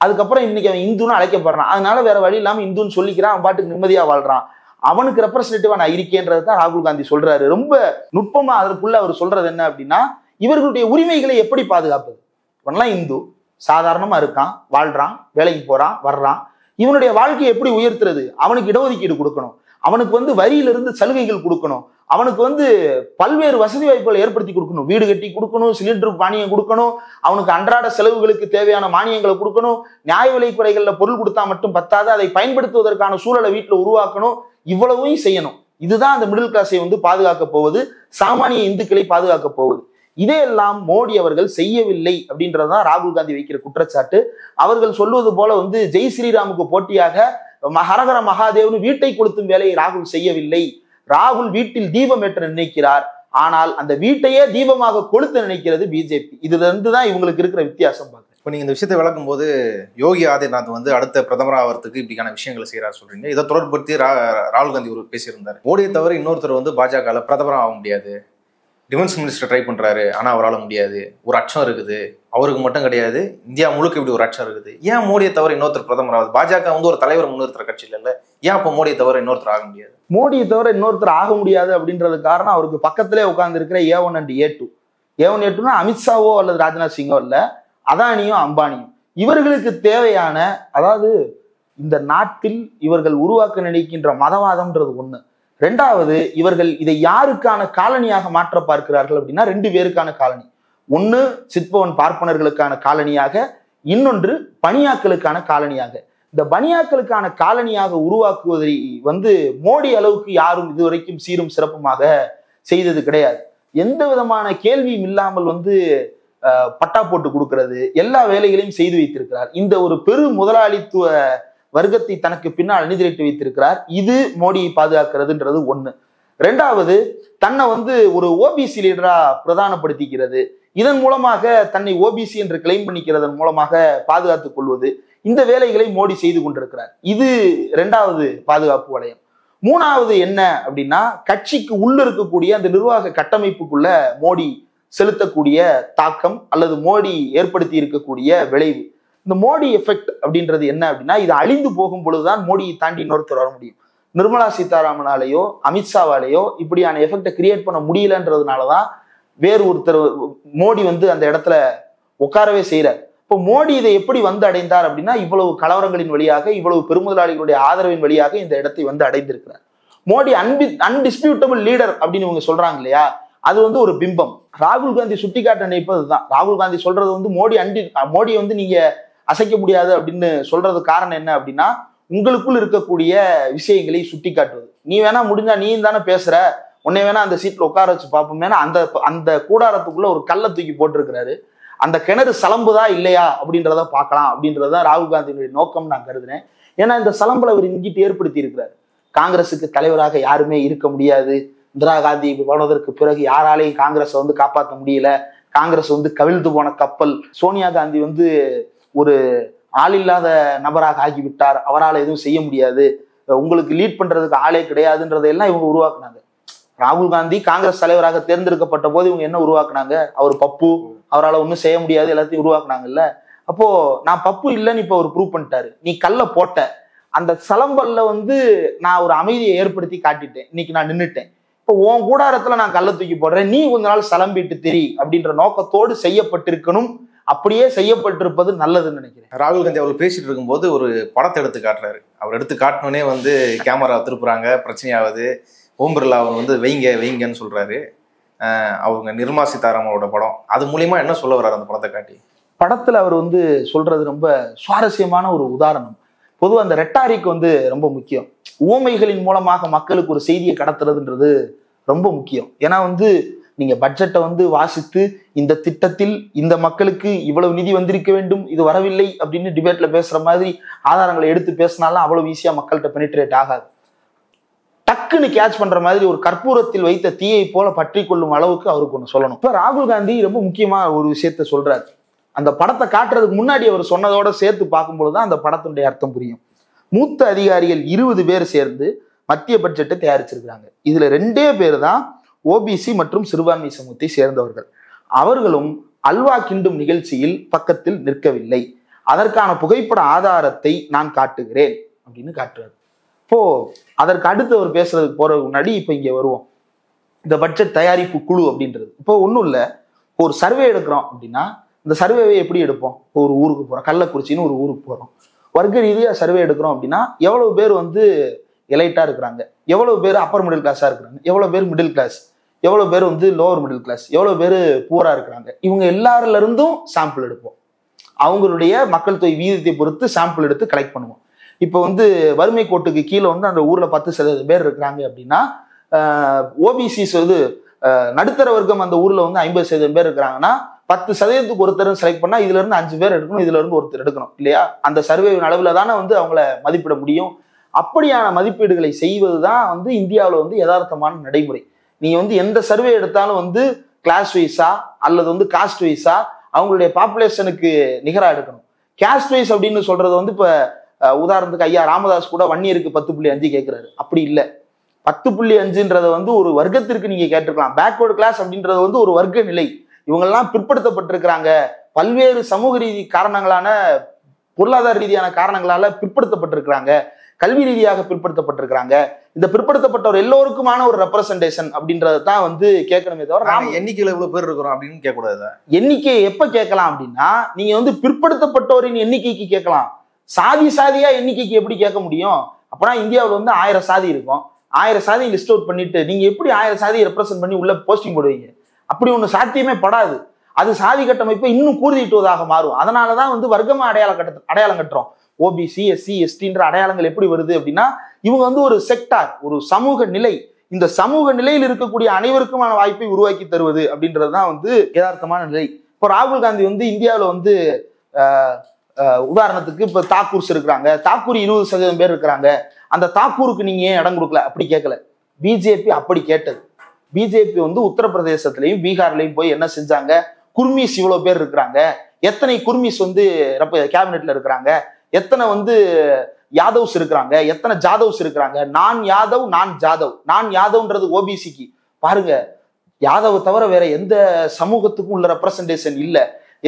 அதுக்கப்புறம் இன்னைக்கு அவன் இந்துன்னு அழைக்கப்படுறான். அதனால வேற வழி இல்லாம இந்துன்னு சொல்லிக்கிறான், அவன் பாட்டுக்கு நிம்மதியா வாழ்றான். அவனுக்கு ரெப்ரசன்டேட்டிவா நான் இருக்கேன்றது தான் ராகுல் காந்தி சொல்றாரு. ரொம்ப நுட்பமா அதற்குள்ள அவர் சொல்றது என்ன அப்படின்னா, இவர்களுடைய உரிமைகளை எப்படி பாதுகாப்பது? இவன்லாம் இந்து, சாதாரணமா இருக்கான், வாழ்றான், வேலைக்கு போறான், வர்றான். இவனுடைய வாழ்க்கையை எப்படி உயர்த்துறது? அவனுக்கு இடஒதுக்கீடு கொடுக்கணும். அவனுக்கு வந்து வரியிலிருந்து சலுகைகள் கொடுக்கணும், அவனுக்கு வந்து பல்வேறு வசதி வாய்ப்புகளை ஏற்படுத்தி கொடுக்கணும், வீடு கட்டி கொடுக்கணும், சிலிண்டருக்கு மானியம் கொடுக்கணும், அவனுக்கு அன்றாட செலவுகளுக்கு தேவையான மானியங்களை கொடுக்கணும், நியாய விலை குறைகள்ல பொருள் கொடுத்தா மட்டும் பத்தாது, அதை பயன்படுத்துவதற்கான சூழலை வீட்டுல உருவாக்கணும், இவ்வளவையும் செய்யணும். இதுதான் அந்த மிடில் கிளாஸை வந்து பாதுகாக்க போவது, சாமானிய இந்துக்களை பாதுகாக்க போவது. இதையெல்லாம் மோடி அவர்கள் செய்யவில்லை அப்படின்றதுதான் ராகுல் காந்தி வைக்கிற குற்றச்சாட்டு. அவர்கள் சொல்வது போல வந்து ஜெய் ஸ்ரீராமுக்கு போட்டியாக ஹரஹர மகாதேவ்னு வீட்டை கொளுத்தும் வேலையை ராகுல் செய்யவில்லை. ராகுல் வீட்டில் தீபம் ஏற்ற நினைக்கிறார், ஆனால் அந்த வீட்டையே தீபமாக கொளுத்த நினைக்கிறது பிஜேபி. இதுல இருந்து தான் இவங்களுக்கு இருக்கிற வித்தியாசம் பார்க்க. இப்போ நீங்க இந்த விஷயத்தை விளக்கும் போது யோகி ஆதித்யநாத் வந்து அடுத்த பிரதமர் ஆகிறதுக்கு இப்படியான விஷயங்களை செய்யறாரு சொல்றீங்க. இதை தொடர்படுத்தி ராகுல் காந்தி ஒரு பேசியிருந்தார். மோடியை தவிர இன்னொருத்தர் வந்து பாஜக பிரதமர் ஆக முடியாது, டிஃபென்ஸ் மினிஸ்டர் ட்ரை பண்றாரு ஆனா அவரால் முடியாது, ஒரு அச்சம் இருக்குது, அவருக்கு மட்டும் கிடையாது இந்தியா முழுக்க இப்படி ஒரு அச்சம் இருக்குது, ஏன் மோடியை தவிர இன்னொருத்தர் பிரதமர் ஆகுது? பாஜக வந்து ஒரு தலைவர் முன்னிறுத்துற கட்சி இல்ல, ஏன் அப்போ மோடியை தவிர இன்னொருத்தர் ஆக முடியாது? மோடியை தவிர இன்னொருத்தர் ஆக முடியாது அப்படின்றது காரணம் அவருக்கு பக்கத்திலே உட்கார்ந்து இருக்கிற A1 and A2. A1 A2னா அமித்ஷாவோ அல்லது ராஜ்நாத் சிங்கோ இல்ல, அதானியும் அம்பானியும். இவர்களுக்கு தேவையான, அதாவது இந்த நாட்டில் இவர்கள் உருவாக்க நினைக்கின்ற மதவாதம்ன்றது ஒண்ணு. ரெண்டாவது, இவர்கள் இதை யாருக்கான காலனியாக மாற்ற பார்க்கிறார்கள் அப்படின்னா 2 பேருக்கான காலனி. ஒண்ணு சித்பவன் பார்ப்பனர்களுக்கான காலனியாக, இன்னொன்று பனியாக்களுக்கான காலனியாக. இந்த பனியாக்களுக்கான காலனியாக உருவாக்குவதை வந்து மோடி அளவுக்கு யாரும் இதுவரைக்கும் சீரும் சிறப்புமாக செய்தது கிடையாது. எந்த விதமான கேள்வியும் இல்லாமல் வந்து பட்டா போட்டு கொடுக்கிறது, எல்லா வேலைகளையும் செய்து வைத்திருக்கிறார். இந்த ஒரு பெரு முதலாளித்துவ வர்க்கத்தை தனக்கு பின்னால் அணிதிரட்டி வைத்திருக்கிறார். இது மோடியை பாதுகாக்கிறதுன்றது ஒண்ணு. ரெண்டாவது, தன்னை வந்து ஒரு ஓபிசி லீடரா பிரதானப்படுத்திக்கிறது, இதன் மூலமாக தன்னை ஓபிசி என்று கிளைம் பண்ணிக்கிறதன் மூலமாக பாதுகாத்துக் கொள்வது, இந்த வேலைகளை மோடி செய்து கொண்டிருக்கிறார். இது இரண்டாவது பாதுகாப்பு வளையம். மூணாவது என்ன அப்படின்னா, கட்சிக்கு உள்ள இருக்கக்கூடிய அந்த நிர்வாக கட்டமைப்புக்குள்ள மோடி செலுத்தக்கூடிய தாக்கம் அல்லது மோடி ஏற்படுத்தி இருக்கக்கூடிய விளைவு. இந்த மோடி எஃபெக்ட் அப்படின்றது என்ன அப்படின்னா, இது அழிந்து போகும் பொழுதுதான் மோடியை தாண்டி இன்னொருத்தர் வர முடியும். நிர்மலா சீதாராமனாலேயோ அமித்ஷாவாலேயோ இப்படியான எஃபெக்டை கிரியேட் பண்ண முடியலன்றதுனாலதான் வேறு ஒருத்தர் மோடி வந்து அந்த இடத்துல உட்காரவே செய்யறார். இப்போ மோடி இதை எப்படி வந்து அடைந்தார் அப்படின்னா, இவ்வளவு கலவரங்களின் வழியாக, இவ்வளவு பெருமுதலாளிகளுடைய ஆதரவின் வழியாக இந்த இடத்தை வந்து அடைந்திருக்கிறார். மோடி அன்டிஸ்பியூட்டபிள் லீடர் அப்படின்னு இவங்க சொல்றாங்க இல்லையா, அது வந்து ஒரு பிம்பம். ராகுல் காந்தி சுட்டி காட்ட நினைப்பதுதான். ராகுல் காந்தி சொல்றது வந்து மோடியை வந்து நீங்க அசைக்க முடியாது அப்படின்னு சொல்றது காரணம் என்ன அப்படின்னா, உங்களுக்குள் இருக்கக்கூடிய விஷயங்களை சுட்டி காட்டுவது. நீ வேணா முடிஞ்சா நீயும் தானே பேசுற, உன்னை வேணா அந்த சீட்ல உட்கார வச்சு பார்ப்போம். அந்த கூடாரத்துக்குள்ள ஒரு கல்லை தூக்கி போட்டிருக்கிறாரு, அந்த கிணறு சலம்புதா இல்லையா அப்படின்றத பார்க்கலாம் அப்படின்றதான் ராகுல் காந்தியினுடைய நோக்கம் நான் கருதுனேன். ஏன்னா இந்த சலம்பலை அவர் இங்கிட்டு ஏற்படுத்தி இருக்கிறார். காங்கிரஸுக்கு தலைவராக யாருமே இருக்க முடியாது, இந்திரா காந்தி போனதற்கு பிறகு யாராலையும் காங்கிரஸை வந்து காப்பாற்ற முடியல, காங்கிரஸ் வந்து கவிழ்ந்து போன கப்பல், சோனியா காந்தி வந்து ஒரு ஆள் இல்லாத நபராக ஆகிவிட்டார், அவரால் எதுவும் செய்ய முடியாது, உங்களுக்கு லீட் பண்றதுக்கு ஆளே கிடையாதுன்றதையெல்லாம் இவங்க உருவாக்குனாங்க. ராகுல் காந்தி காங்கிரஸ் தலைவராக தேர்ந்தெடுக்கப்பட்ட போது இவங்க என்ன உருவாக்குனாங்க, அவர் பப்பு, அவரால் ஒன்றும் செய்ய முடியாது, எல்லாத்தையும் உருவாக்குனாங்கல்ல. அப்போ நான் பப்பு இல்லைன்னு இப்ப அவர் ப்ரூவ் பண்ணிட்டாரு. நீ கல்ல போட்ட அந்த சலம்பல்ல வந்து நான் ஒரு அமைதியை ஏற்படுத்தி காட்டிட்டேன், இன்னைக்கு நான் நின்றுட்டேன், இப்போ உன் கூடாரத்துல நான் கல்ல தூக்கி போடுறேன், நீ கொஞ்ச நாள் சலம்பிட்டு தெரி அப்படின்ற நோக்கத்தோடு செய்யப்பட்டிருக்கணும். அப்படியே செய்யப்பட்டிருப்பது நல்லதுன்னு நினைக்கிறேன். ராகுல் காந்தி அவர் பேசிட்டு இருக்கும்போது ஒரு படத்தை எடுத்து காட்டுறாரு. அவர் எடுத்து காட்டினோடனே வந்து கேமரா திருப்புறாங்க, பிரச்சனையாவது. ஓம் பிர்லா அவர் வந்து வைங்கன்னு சொல்றாரு. அவங்க நிர்மலா சீதாராமனோட படம், அது மூலியமா என்ன சொல்ல வர்றாரு அந்த படத்தை காட்டி? படத்துல அவர் வந்து சொல்றது ரொம்ப சுவாரஸ்யமான ஒரு உதாரணம். பொதுவாக அந்த ரெட்டாரிக் வந்து ரொம்ப முக்கியம். உவமைகளின் மூலமாக மக்களுக்கு ஒரு செய்தியை கடத்துறதுன்றது ரொம்ப முக்கியம். ஏன்னா வந்து நீங்க பட்ஜெட்டை வந்து வாசித்து இந்த திட்டத்தில் இந்த மக்களுக்கு இவ்வளவு நிதி வந்திருக்க வேண்டும், இது வரவில்லை அப்படின்னு டிபேட்ல பேசுற மாதிரி ஆதாரங்களை எடுத்து பேசினாலும் அவ்வளவு ஈஸியா மக்கள்கிட்ட பெனிட்ரேட் ஆகாது. டக்குன்னு கேட்ச் பண்ற மாதிரி ஒரு கற்பூரத்தில் வைத்த தீயை போல பற்றி கொள்ளும் அளவுக்கு அவருக்கு ஒண்ணு சொல்லணும். இப்ப ராகுல் காந்தி ரொம்ப முக்கியமா ஒரு விஷயத்த சொல்றாரு. அந்த படத்தை காட்டுறதுக்கு முன்னாடி அவர் சொன்னதோட சேர்த்து பார்க்கும்பொழுதுதான் அந்த படத்தினுடைய அர்த்தம் புரியும். மூத்த அதிகாரிகள் 20 பேர் சேர்ந்து மத்திய பட்ஜெட்டை தயாரிச்சிருக்காங்க. இதுல 2 பேர் தான் ஓபிசி மற்றும் சிறுபான்மை சமூகத்தை சேர்ந்தவர்கள். அவர்களும் அல்வா கிண்டும் நிகழ்ச்சியில் பக்கத்தில் நிற்கவில்லை. அதற்கான புகைப்பட ஆதாரத்தை நான் காட்டுகிறேன் அப்படின்னு காட்டுறாரு. இப்போ அதற்கு அடுத்து அவர் பேசுறதுக்கு போறதுக்கு முன்னாடி இப்ப இங்க வருவோம். இந்த பட்ஜெட் தயாரிப்பு குழு அப்படின்றது இப்போ ஒன்றும் இல்லை. ஒரு சர்வே எடுக்கிறோம் அப்படின்னா இந்த சர்வேவை எப்படி எடுப்போம்? இப்போ ஒரு ஊருக்கு போறோம், கள்ளக்குறிச்சின்னு ஒரு ஊருக்கு போறோம், வர்க்க ரீதியா சர்வே எடுக்கிறோம் அப்படின்னா எவ்வளவு பேர் வந்து எலைட்டா இருக்கிறாங்க, எவ்வளவு பேர் அப்பர் மிடில் கிளாஸா இருக்கிறாங்க, எவ்வளவு பேர் மிடில் கிளாஸ், எவ்வளவு பேர் வந்து லோவர் மிடில் கிளாஸ், எவ்வளவு பேர் பூரா இருக்கிறாங்க, இவங்க எல்லாருல இருந்தும் சாம்பிள் எடுப்போம். அவங்களுடைய மக்கள் தொகை வீதத்தை பொறுத்து சாம்பிள் எடுத்து கலெக்ட் பண்ணுவோம். இப்போ வந்து வறுமை கோட்டுக்கு கீழே வந்து அந்த ஊர்ல 10% பேர் இருக்கிறாங்க அப்படின்னா, ஓபிசிஸ் வந்து நடுத்தர வர்க்கம் அந்த ஊர்ல வந்து 50% பேர் இருக்கிறாங்கன்னா 10% ஒருத்தர் செலக்ட் பண்ணா இதுல இருந்து 5 பேர் எடுக்கணும், இதுல இருந்து ஒருத்தர் எடுக்கணும் இல்லையா? அந்த சர்வே அளவுல தானே வந்து அவங்கள மதிப்பிட முடியும். அப்படியான மதிப்பீடுகளை செய்வதுதான் வந்து இந்தியாவில் வந்து யதார்த்தமான நடைமுறை. நீங்க வந்து எந்த சர்வே எடுத்தாலும் வந்து கிளாஸ் வைஸா அல்லது வந்து காஸ்ட் வைஸா அவங்களுடைய பாப்புலேஷனுக்கு நிகரா எடுக்கணும். காஸ்ட் வைஸ் அப்படின்னு சொல்றது வந்து இப்ப உதாரணத்துக்கு ஐயா ராமதாஸ் கூட வன்னியருக்கு 10.5 கேட்கிறாரு. அப்படி இல்லை. 10.5ன்றத வந்து ஒரு வர்க்கத்திற்கு நீங்க கேட்டிருக்கலாம். பேக்வர்டு கிளாஸ் அப்படின்றது வந்து ஒரு வர்க்க நிலை. இவங்கெல்லாம் பிற்படுத்தப்பட்டிருக்கிறாங்க. பல்வேறு சமூக ரீதி காரணங்களான பொருளாதார ரீதியான காரணங்களால பிற்படுத்தப்பட்டிருக்கிறாங்க, கல்வி ரீதியாக பிற்படுத்தப்பட்டிருக்கிறாங்க. இந்த பிற்படுத்தப்பட்டவர் எல்லோருக்குமான ஒரு ரெப்ரசன்டேஷன் அப்படின்றத தான் வந்து கேட்கணுமே தவிர எண்ணிக்கையில இவ்வளவு பேர் இருக்கிறோம் அப்படின்னு கேட்க கூடாது. எண்ணிக்கையை எப்ப கேட்கலாம் அப்படின்னா, நீங்க வந்து பிற்படுத்தப்பட்டோரின் எண்ணிக்கைக்கு கேட்கலாம். சாதியா எண்ணிக்கைக்கு எப்படி கேட்க முடியும்? அப்பனா இந்தியாவில் வந்து 1000 சாதி இருக்கும். 1000 சாதி லிஸ்ட் அவுட் பண்ணிட்டு நீங்க எப்படி 1000 சாதியை ரெப்ரசென்ட் பண்ணி உள்ள போஸ்டிங் போடுவீங்க? அப்படி ஒண்ணு சாத்தியமே படாது. அது சாதி கட்டமைப்பை இன்னும் கூர்தீட்டுவதாக மாறும். அதனாலதான் வந்து வர்க்கமா அடையாளம் கட்டுறோம். ஓபிசி, எஸ்சி, எஸ்டின்ற அடையாளங்கள் எப்படி வருது அப்படின்னா, இவங்க வந்து ஒரு செக்டார், ஒரு சமூக நிலை. இந்த சமூக நிலையில் இருக்கக்கூடிய அனைவருக்குமான வாய்ப்பை உருவாக்கி தருவது அப்படின்றதுதான் வந்து யதார்த்தமான நிலை. இப்போ ராகுல் காந்தி வந்து இந்தியாவில் வந்து உதாரணத்துக்கு இப்ப தாக்கூர்ஸ் இருக்கிறாங்க, தாக்கூர் 20% பேர் இருக்கிறாங்க, அந்த தாக்கூருக்கு நீங்க ஏன் இடம் கொடுக்கல அப்படி கேட்கல. பிஜேபி அப்படி கேட்டது. பிஜேபி வந்து உத்தரப்பிரதேசத்திலையும் பீகார்லயும் போய் என்ன செஞ்சாங்க, குர்மிஸ் இவ்வளவு பேர் இருக்கிறாங்க, எத்தனை குர்மிஸ் வந்து கேபினெட்ல இருக்கிறாங்க, எத்தனை வந்து யாதவ்ஸ் இருக்கிறாங்க, எத்தனை ஜாதவ்ஸ் இருக்கிறாங்க, நான் யாதவ் நான் ஜாதவ். நான் யாதவ்ன்றது ஓபிசிக்கு. பாருங்க, யாதவ் தவிர வேற எந்த சமூகத்துக்கும் உள்ள ரெப்ரசன்டேஷன் இல்ல.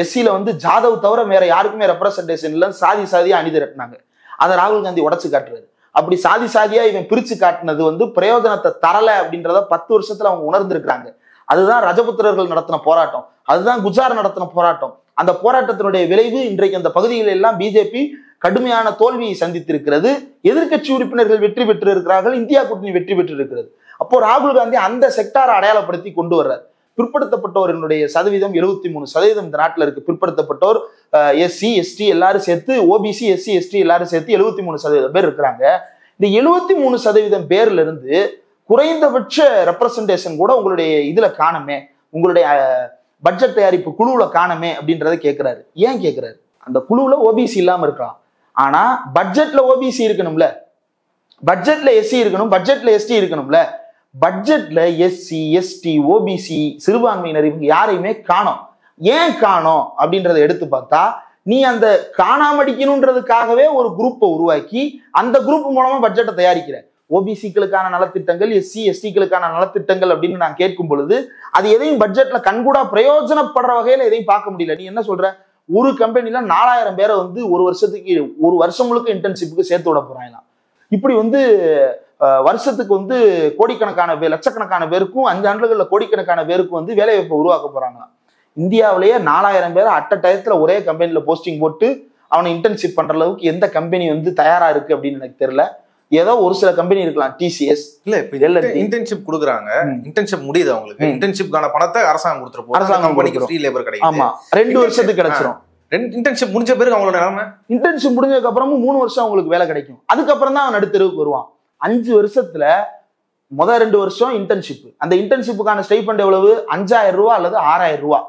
எஸ்சியில வந்து ஜாதவ் தவிர வேற யாருக்குமே ரெப்ரசன்டேஷன் இல்ல. சாதியா அணிதிரட்டினாங்க. அதை ராகுல் காந்தி உடைச்சு காட்டுறாரு. அப்படி சாதியா இவன் பிரிச்சு காட்டினது வந்து பிரயோஜனத்தை தரல அப்படின்றத 10 வருஷத்துல அவங்க உணர்ந்திருக்கிறாங்க. அதுதான் ரஜபுத்திரர்கள் நடத்தின போராட்டம், அதுதான் குஜார் நடத்தின போராட்டம். அந்த போராட்டத்தினுடைய விளைவு இன்றைக்கு அந்த பகுதிகளில் எல்லாம் பிஜேபி கடுமையான தோல்வியை சந்தித்திருக்கிறது. எதிர்கட்சி உறுப்பினர்கள் வெற்றி பெற்று இருக்கிறார்கள், இந்தியா கூட்டணி வெற்றி பெற்று இருக்கிறது. அப்போ ராகுல் காந்தி அந்த செக்டாரை அடையாளப்படுத்தி கொண்டு வர்றார். பிற்படுத்தப்பட்டோரினுடைய சதவீதம் 73% இந்த நாட்டில் இருக்கு. பிற்படுத்தப்பட்டோர் எஸ்சி, எஸ்டி எல்லாரும் சேர்த்து, ஓபிசி, எஸ்சி, எஸ்டி எல்லாரும் சேர்த்து 73% பேர் இருக்கிறாங்க. இந்த 73% பேர்ல இருந்து குறைந்தபட்ச ரெப்ரசன்டேஷன் கூட உங்களுடைய இதுல காணமே, உங்களுடைய பட்ஜெட் தயாரிப்பு குழுவுல காணமே அப்படின்றத கேட்கிறாரு. ஏன் கேட்கிறாரு? அந்த குழுவுல ஓபிசி இல்லாம இருக்கலாம், ஆனா பட்ஜெட்ல ஓபிசி இருக்கணும்ல, பட்ஜெட்ல எஸ்சி இருக்கணும், பட்ஜெட்ல எஸ்டி இருக்கணும்ல. பட்ஜெட்ல எஸ்சி, எஸ்டி, ஓபிசி, சிறுபான்மையினர் இவங்க யாரையுமே காணோம். ஏன் காணோம் அப்படின்றத எடுத்து பார்த்தா, நீ அந்த காணாமடிக்கணுன்றதுக்காகவே ஒரு குரூப்பை உருவாக்கி அந்த குரூப் மூலமா பட்ஜெட்டை தயாரிக்கிற. ஓபிசிக்களுக்கான நலத்திட்டங்கள், எஸ்சி எஸ்டிக்களுக்கான நலத்திட்டங்கள் அப்படின்னு நான் கேட்கும் பொழுது அது எதையும் பட்ஜெட்ல கண்கூடா பிரயோஜனப்படுற வகையில எதையும் பார்க்க முடியல. நீ என்ன சொல்ற? ஒரு கம்பெனில 4000 பேரை வந்து ஒரு வருஷம் முழுக்க இன்டர்ன்ஷிப்புக்கு சேர்த்து விட போறாங்க. இப்படி வந்து வருஷத்துக்கு வந்து கோடிக்கணக்கான பேர், லட்சக்கணக்கான பேருக்கும் 5 ஆண்டுகள்ல கோடிக்கணக்கான பேருக்கும் வந்து வேலை வாய்ப்பை உருவாக்க போறாங்க. இந்தியாவிலேயே 4000 பேரை அட்ட டயத்துல ஒரே கம்பெனில போஸ்டிங் போட்டு அவனை இன்டர்ன்ஷிப் பண்ற அளவுக்கு எந்த கம்பெனி வந்து தயாரா இருக்கு அப்படின்னு எனக்கு தெரியல. ஏதோ ஒரு சில கம்பெனி இருக்கலாம், டிசிஎஸ் இல்ல. இப்ப இன்டர்ன்ஷிப் கொடுக்குறாங்க, இன்டர்ன்ஷிப் முடியுது அவங்களுக்கு, இன்டர்ன்ஷிப்கான பணத்தை அரசாங்கம் கொடுத்துருப்போம், அரசாங்கம் கம்பெனிக்கு ஃப்ரீ லேபர் கிடைக்கும். ஆமா, 2 வருஷத்துக்கு கிடைச்சிரும். இன்டர்ன்ஷிப் முடிஞ்ச பிறகு அவங்களோட நிலைமை, இன்டர்ன்ஷிப் முடிஞ்சதுக்கு அப்புறமும் 3 வருஷம் அவங்களுக்கு வேலை கிடைக்கும். அதுக்கப்புறம் தான் அவன் நடுத்தருவுக்கு வருவான். 5 வருஷத்துல முதல் 2 வருஷம் இன்டர்ன்ஷிப். அந்த இன்டர்ன்ஷிப்புக்கான ஸ்டைபண்ட் எவ்வளவு? 5000 ரூபா அல்லது 6000 ரூபா.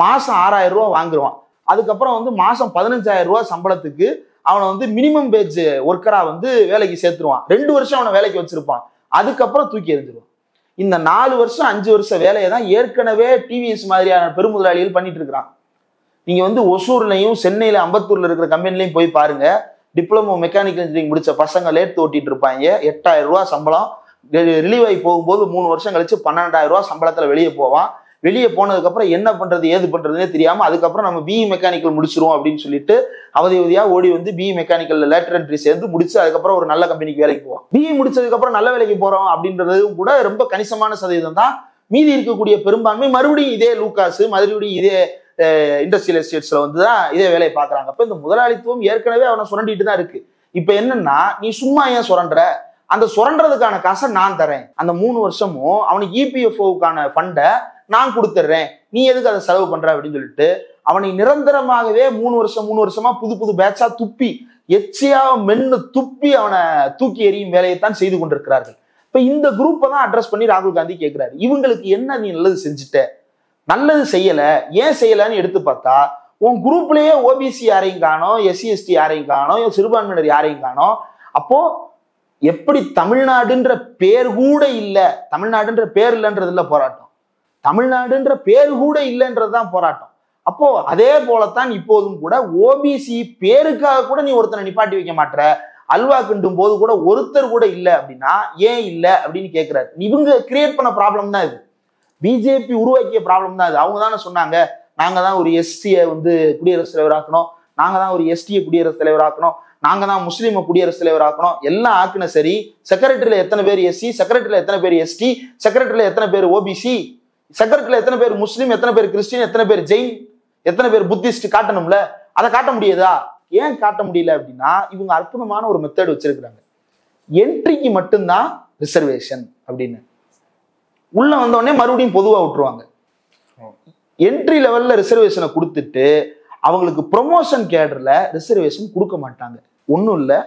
மாசம் 6000 ரூபா வாங்குவான். அதுக்கப்புறம் வந்து மாசம் 15000 ரூபா சம்பளத்துக்கு அவனை வந்து மினிமம் பேஜ் ஒர்க்கரா வந்து வேலைக்கு சேர்த்துருவான். 2 வருஷம் அவனை வேலைக்கு வச்சிருப்பான். அதுக்கப்புறம் தூக்கி எறிஞ்சிருவான். இந்த 4 வருஷம் 5 வருஷம் வேலையை தான் ஏற்கனவே டிவிஎஸ் மாதிரியான பெருமுதலாளிகள் பண்ணிட்டு இருக்கிறான். நீங்க வந்து ஒசூர்லையும் சென்னையில அம்பத்தூர்ல இருக்கிற கம்பெனிலையும் போய் பாருங்க. டிப்ளமோ மெக்கானிக்கல் இன்ஜினியரிங் முடிச்ச பசங்க லேட் ஓட்டிட்டு இருப்பாங்க. 8000 ரூபா சம்பளம். ரிலீவ் ஆகி போகும்போது 3 வருஷம் கழிச்சு 12000 ரூபா சம்பளத்துல வெளியே போவான். வெளியே போனதுக்கு அப்புறம் என்ன பண்றது ஏது பண்றதுன்னே தெரியாம அதுக்கப்புறம் நம்ம பிஇ மெக்கானிக்கல் முடிச்சிருவோம் அப்படின்னு சொல்லிட்டு அவதியா ஓடி வந்து பிஇ மெக்கானிக்கல் லேட்டர் என்ட்ரி சேர்ந்து முடிச்சு அதுக்கப்புறம் ஒரு நல்ல கம்பெனிக்கு வேலைக்கு போவோம். பிஇ முடிச்சதுக்கு அப்புறம் நல்ல வேலைக்கு போறோம் அப்படின்றதும் கூட ரொம்ப கணிசமான சதவீதம் தான். மீதி இருக்கக்கூடிய பெரும்பான்மை மறுபடியும் இதே லூகாஸ், மறுபடியும் இதே இண்டஸ்ட்ரியல் எஸ்டேட்ஸ்ல வந்துதான் இதே வேலையை பாக்குறாங்க. அப்ப இந்த முதலாளித்துவம் ஏற்கனவே அவனை சுரண்டிட்டு தான் இருக்கு. இப்ப என்னன்னா, நீ சும்மா ஏன் சுரண்ட? அந்த சுரண்டதுக்கான காசை நான் தரேன். அந்த 3 வருஷமும் அவனுக்கு இபிஎஃப்ஓவுக்கான ஃபண்டை நான் கொடுத்துட்றேன், நீ எதுக்கு அதை செலவு பண்ற அப்படின்னு சொல்லிட்டு அவனை நிரந்தரமாகவே 3 வருஷமா புது பேட்சா துப்பி எச்சியா மென்னு துப்பி அவனை தூக்கி எறியும் வேலையைத்தான் செய்து கொண்டிருக்கிறார்கள். இப்ப இந்த குரூப்பை தான் அட்ரஸ் பண்ணி ராகுல் காந்தி கேட்கிறாரு, இவங்களுக்கு என்ன நீ நல்லது செஞ்சுட்ட, நல்லது செய்யல, ஏன் செய்யலன்னு எடுத்து பார்த்தா உன் குரூப்லயே ஓபிசி யாரையும் காணோம், எஸ்சி எஸ்டி யாரையும் காணோம், சிறுபான்மையினர் யாரையும் காணோம். அப்போ எப்படி தமிழ்நாடுன்ற பேர் கூட இல்ல, தமிழ்நாடுன்ற பேர் இல்லைன்றதுல போராட்டம், தமிழ்நாடுன்ற பேர் கூட இல்லைன்றதுதான் போராட்டம். அப்போ அதே போலத்தான் இப்போதும் கூட ஓபிசி பேருக்காக கூட நீ ஒருத்தனை நிப்பாட்டி வைக்க மாட்டற, அல்வா கிண்டும் போது கூட ஒருத்தர் கூட இல்லை அப்படின்னா ஏன் இல்லை அப்படின்னு கேட்கிறாரு. இவங்க கிரியேட் பண்ண ப்ராப்ளம் தான் இது, பிஜேபி உருவாக்கிய ப்ராப்ளம் தான் இது. அவங்க தானே சொன்னாங்க நாங்க தான் ஒரு எஸ்டியை வந்து குடியரசுத் தலைவராக்கணும், நாங்க தான் ஒரு எஸ்டியை குடியரசுத் தலைவராக்கணும், நாங்க தான் முஸ்லீமை குடியரசுத் தலைவராக்கணும், எல்லாம் ஆக்குன சரி செக்ரட்டரியில எத்தனை பேர் எஸ்சி, செக்ரட்டரியில எத்தனை பேர் எஸ்டி, செக்ரட்டரியில எத்தனை பேர் ஓபிசி, செக்ரட்டரியில எத்தனை பேர் முஸ்லீம், எத்தனை பேர் கிறிஸ்டின், எத்தனை பேர் ஜெயின், எத்தனை பேர் புத்திஸ்ட் காட்டணும்ல, அதை காட்ட முடியாதா? ஏன் காட்ட முடியல அப்படின்னா இவங்க அற்புதமான ஒரு மெத்தட் வச்சிருக்கிறாங்க. என்ட்ரிக்கு மட்டும்தான் ரிசர்வேஷன் அப்படின்னு உள்ள வந்தோடனே மறுபடியும் பொதுவா விட்டுருவாங்க. என்ட்ரி லெவல்ல ரிசர்வேஷனை கொடுத்துட்டு அவங்களுக்கு ப்ரொமோஷன் கேடர்ல ரிசர்வேஷன் கொடுக்க மாட்டாங்க. ஒன்றும் இல்லை,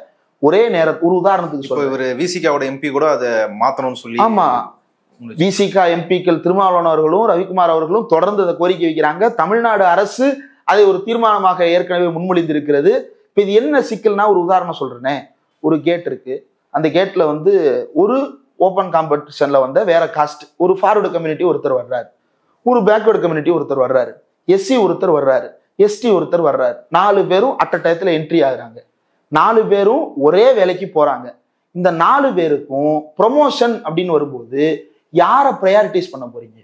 ஒரே நேரம் ஒரு உதாரணத்துக்கு சொல்ல, இவர் விசிகாவோட எம்பி கூட அதை மாத்தணும்னு சொல்லி, ஆமா விசிகா எம்பிக்கள் திருமாவளவன் அவர்களும் ரவிக்குமார் அவர்களும் தொடர்ந்து அதை கோரிக்கை வைக்கிறாங்க. தமிழ்நாடு அரசு அதை ஒரு தீர்மானமாக ஏற்கனவே முன்மொழிந்திருக்கிறது. இப்போ இது என்ன சிக்கல்னா, ஒரு உதாரணம் சொல்றேனே, ஒரு கேட் இருக்கு, அந்த கேட்ல வந்து ஒரு ஓப்பன் காம்படிஷன்ல வந்த வேற காஸ்ட் ஒரு ஃபார்வர்டு கம்யூனிட்டி ஒருத்தர் வர்றாரு, ஒரு பேக்வர்டு கம்யூனிட்டி ஒருத்தர் வர்றாரு, எஸ்சி ஒருத்தர் வர்றாரு, எஸ்டி ஒருத்தர் வர்றாரு. 4 பேரும் அட் அ டயத்துல என்ட்ரி ஆகுறாங்க, 4 பேரும் ஒரே வேலைக்கு போறாங்க. இந்த 4 பேருக்கும் ப்ரொமோஷன் அப்படின்னு வரும்போது யாரை ப்ரையாரிட்டைஸ் பண்ண போறீங்க,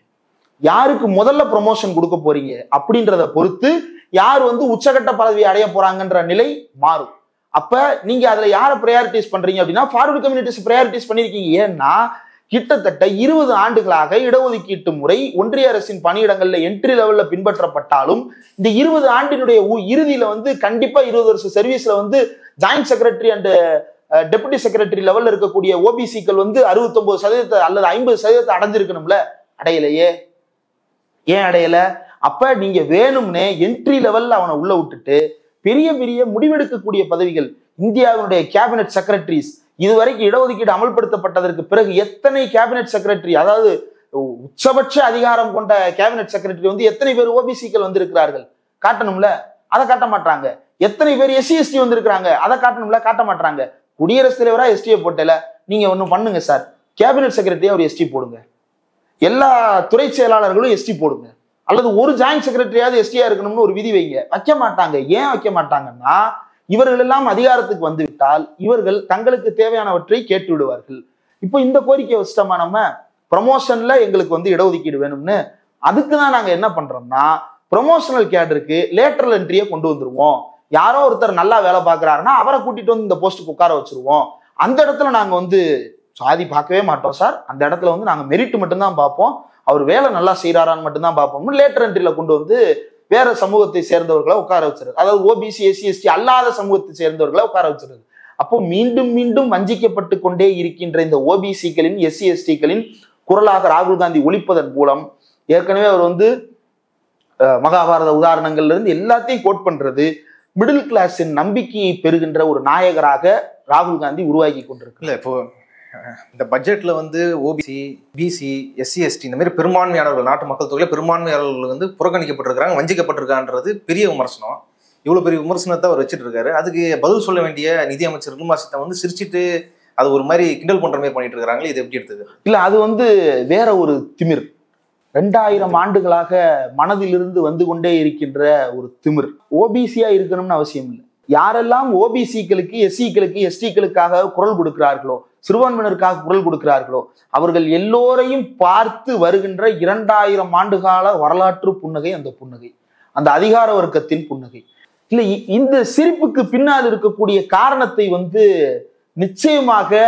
யாருக்கு முதல்ல ப்ரொமோஷன் கொடுக்க போறீங்க அப்படின்றத பொறுத்து யார் வந்து உச்சகட்ட பதவி அடைய போறாங்கன்ற நிலை மாறும். அப்ப நீங்க அதுல யாரை ப்ரையாரிட்டைஸ் பண்றீங்க அப்படின்னா ஃபார்வர்டு கம்யூனிட்டிஸ் ப்ரையாரிட்டைஸ் பண்ணிருக்கீங்க. ஏன்னா கிட்டத்தட்ட 20 ஆண்டுகளாக இடஒதுக்கீட்டு முறை ஒன்றிய அரசின் பணியிடங்கள்ல என்ட்ரி லெவல்ல பின்பற்றப்பட்டாலும் இந்த 20 ஆண்டினுடைய இறுதியில வந்து கண்டிப்பா 20 வருஷம் சர்வீஸ்ல வந்து joint secretary and deputy secretary லெவல்ல இருக்கக்கூடிய ஓபிசிக்கள் வந்து 69% அல்லது 50% அடைஞ்சிருக்கணும்ல, அடையலையே. ஏன் அடையல? அப்ப நீங்க வேணும்னே என்ட்ரி லெவல்ல அவனை உள்ள விட்டுட்டு பெரிய பெரிய முடிவெடுக்கக்கூடிய பதவிகள், இந்தியாவினுடைய கேபினட் செக்ரட்டரிஸ், இதுவரைக்கும் இடஒதுக்கீடு அமல்படுத்தப்பட்டதற்கு பிறகு எத்தனை கேபினட் செக்ரட்டரி, அதாவது உச்சபட்ச அதிகாரம் கொண்ட கேபினட் செக்ரட்டரி வந்து எத்தனை பேர் ஓபிசிக்கள் வந்திருக்கிறார்கள் காட்டணும்ல, அதை காட்ட மாட்டாங்க. எத்தனை பேர் எஸ்சி எஸ்டி வந்திருக்கிறாங்க அதை காட்டணும்ல, காட்ட மாட்டாங்க. குடியரசுத் தலைவரா எஸ்டியை போட்டல, நீங்க ஒண்ணு பண்ணுங்க சார், கேபினட் செக்ரட்டரியா ஒரு எஸ்டி போடுங்க, எல்லா துறை செயலாளர்களும் எஸ்டி போடுங்க, அல்லது ஒரு ஜாயிண்ட் செக்ரட்டரியாவது எஸ்டியா இருக்கணும்னு ஒரு விதி வைங்க. வைக்க மாட்டாங்க. ஏன் வைக்க மாட்டாங்கன்னா இவர்கள் எல்லாம் அதிகாரத்துக்கு வந்து விட்டால் இவர்கள் தங்களுக்கு தேவையானவற்றை கேட்டு விடுவார்கள். இப்போ இந்த கோரிக்கை வச்சிட்டோமா, நம்ம ப்ரமோஷன்ல எங்களுக்கு வந்து இடஒதுக்கீடு வேணும்னு, அதுக்குதான் நாங்க என்ன பண்றோம்னா ப்ரொமோஷனல் கேடருக்கு லேட்டரல் என்ட்ரியை கொண்டு வந்துருவோம். யாரோ ஒருத்தர் நல்லா வேலை பார்க்கறாருன்னா அவரை கூட்டிட்டு வந்து இந்த போஸ்ட்டுக்கு உட்கார வச்சிருவோம். அந்த இடத்துல நாங்க வந்து சாதி பார்க்கவே மாட்டோம் சார், அந்த இடத்துல வந்து நாங்க மெரிட் மட்டும்தான் பார்ப்போம், அவர் வேலை நல்லா செய்யறாரான்னு மட்டும்தான் பார்ப்போம். லேட்டர் என்ட்ரியில கொண்டு வந்து வேற சமூகத்தை சேர்ந்தவர்களை உட்கார வச்சிருது, அதாவது ஓபிசி எஸ்சி எஸ்டி அல்லாத சமூகத்தை சேர்ந்தவர்களை உட்கார வச்சிருது. அப்போ மீண்டும் மீண்டும் வஞ்சிக்கப்பட்டு கொண்டே இருக்கின்ற இந்த ஓபிசிக்களின் எஸ்சி எஸ்டிக்களின் குரலாக ராகுல் காந்தி ஒழிப்பதன் மூலம், ஏற்கனவே அவர் வந்து மகாபாரத உதாரணங்கள்ல இருந்து எல்லாத்தையும் கோட் பண்றது, மிடில் கிளாஸின் நம்பிக்கையை பெறுகின்ற ஒரு நாயகராக ராகுல் காந்தி உருவாக்கி கொண்டிருக்கு. இல்ல இப்போ இந்த பட்ஜெட்ல வந்து ஓபிசி, பிசி, எஸ்சி எஸ்டி இந்த மாதிரி பெரும்பான்மையானவர்கள், நாட்டு மக்கள் தொகையில பெரும்பான்மையாளர்கள் வந்து புறக்கணிக்கப்பட்டிருக்காங்க, வஞ்சிக்கப்பட்டிருக்கான்றது பெரிய விமர்சனம். இவ்வளவு பெரிய விமர்சனத்தை அவர் வச்சுட்டு இருக்காரு. அதுக்கு பதில் சொல்ல வேண்டிய நிதியமைச்சர் நிர்மலா சீதாராமன் வந்து சிரிச்சிட்டு அது ஒரு மாதிரி கிண்டல் பண்ற மாதிரி பண்ணிட்டு இருக்காங்களே, இது எப்படி எடுத்தது? இல்ல, அது வந்து வேற ஒரு திமிர். 2000 ஆண்டுகளாக மனதிலிருந்து வந்து கொண்டே இருக்கின்ற ஒரு திமிர். ஓபிசியா இருக்கணும்னு அவசியம் இல்லை. யாரெல்லாம் ஓபிசிக்களுக்கு, எஸ்சிக்களுக்கு, எஸ்டிக்களுக்காக குரல் கொடுக்கிறார்களோ, சிறுபான்மையினருக்காக குரல் கொடுக்கிறார்களோ, அவர்கள் எல்லோரையும் பார்த்து வருகின்ற 2000 ஆண்டுகால வரலாற்று புன்னகை அந்த புன்னகை, அந்த அதிகார வர்க்கத்தின் புன்னகை. இல்லை, இந்த சிரிப்புக்கு பின்னால் இருக்கக்கூடிய காரணத்தை வந்து நிச்சயமாக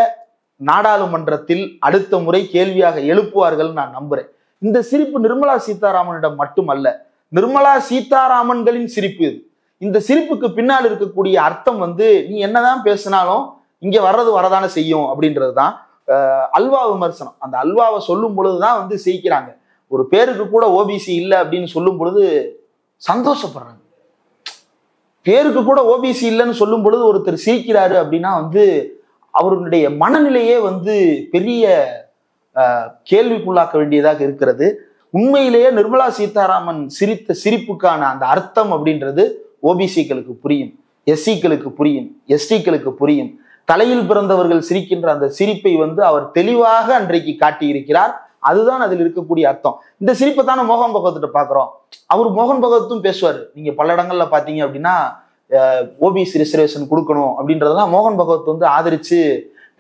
நாடாளுமன்றத்தில் அடுத்த முறை கேள்வியாக எழுப்புவார்கள் நான் நம்புறேன். இந்த சிரிப்பு நிர்மலா சீதாராமனிடம் மட்டுமல்ல, நிர்மலா சீதாராமன்களின் சிரிப்பு இது. இந்த சிரிப்புக்கு பின்னால் இருக்கக்கூடிய அர்த்தம் வந்து, நீ என்னதான் பேசினாலும் இங்க வர்றது வரதானே செய்யும் அப்படின்றதுதான் அல்வா விமர்சனம். அந்த அல்வாவை சொல்லும் பொழுதுதான் வந்து சிரிக்கிறாங்க. ஒரு பேருக்கு கூட ஓபிசி இல்லை அப்படின்னு சொல்லும் பொழுது சந்தோஷப்படுறாங்க. பேருக்கு கூட ஓபிசி இல்லைன்னு சொல்லும் பொழுது ஒருத்தர் சிரிக்கிறாரு அப்படின்னா வந்து அவருடைய மனநிலையே வந்து பெரிய கேள்விக்குள்ளாக்க வேண்டியதாக இருக்கிறது. உண்மையிலேயே நிர்மலா சீதாராமன் சிரித்த சிரிப்புக்கான அந்த அர்த்தம் அப்படின்றது ஓபிசிக்களுக்கு புரியும், எஸ்சிக்களுக்கு புரியும், எஸ்டிக்களுக்கு புரியும். தலையில் பிறந்தவர்கள் சிரிக்கின்ற அந்த சிரிப்பை வந்து அவர் தெளிவாக அன்றைக்கு காட்டியிருக்கிறார். அதுதான் அதில் இருக்கக்கூடிய அர்த்தம். இந்த சிரிப்பை தானே மோகன் பகவத்திட்ட பாக்குறோம். அவர் மோகன் பகவத்தும் பேசுவார். நீங்க பல இடங்கள்ல பாத்தீங்க அப்படின்னா ஓபிசி ரிசர்வேஷன் கொடுக்கணும் அப்படின்றதெல்லாம் மோகன் பகவத் வந்து ஆதரிச்சு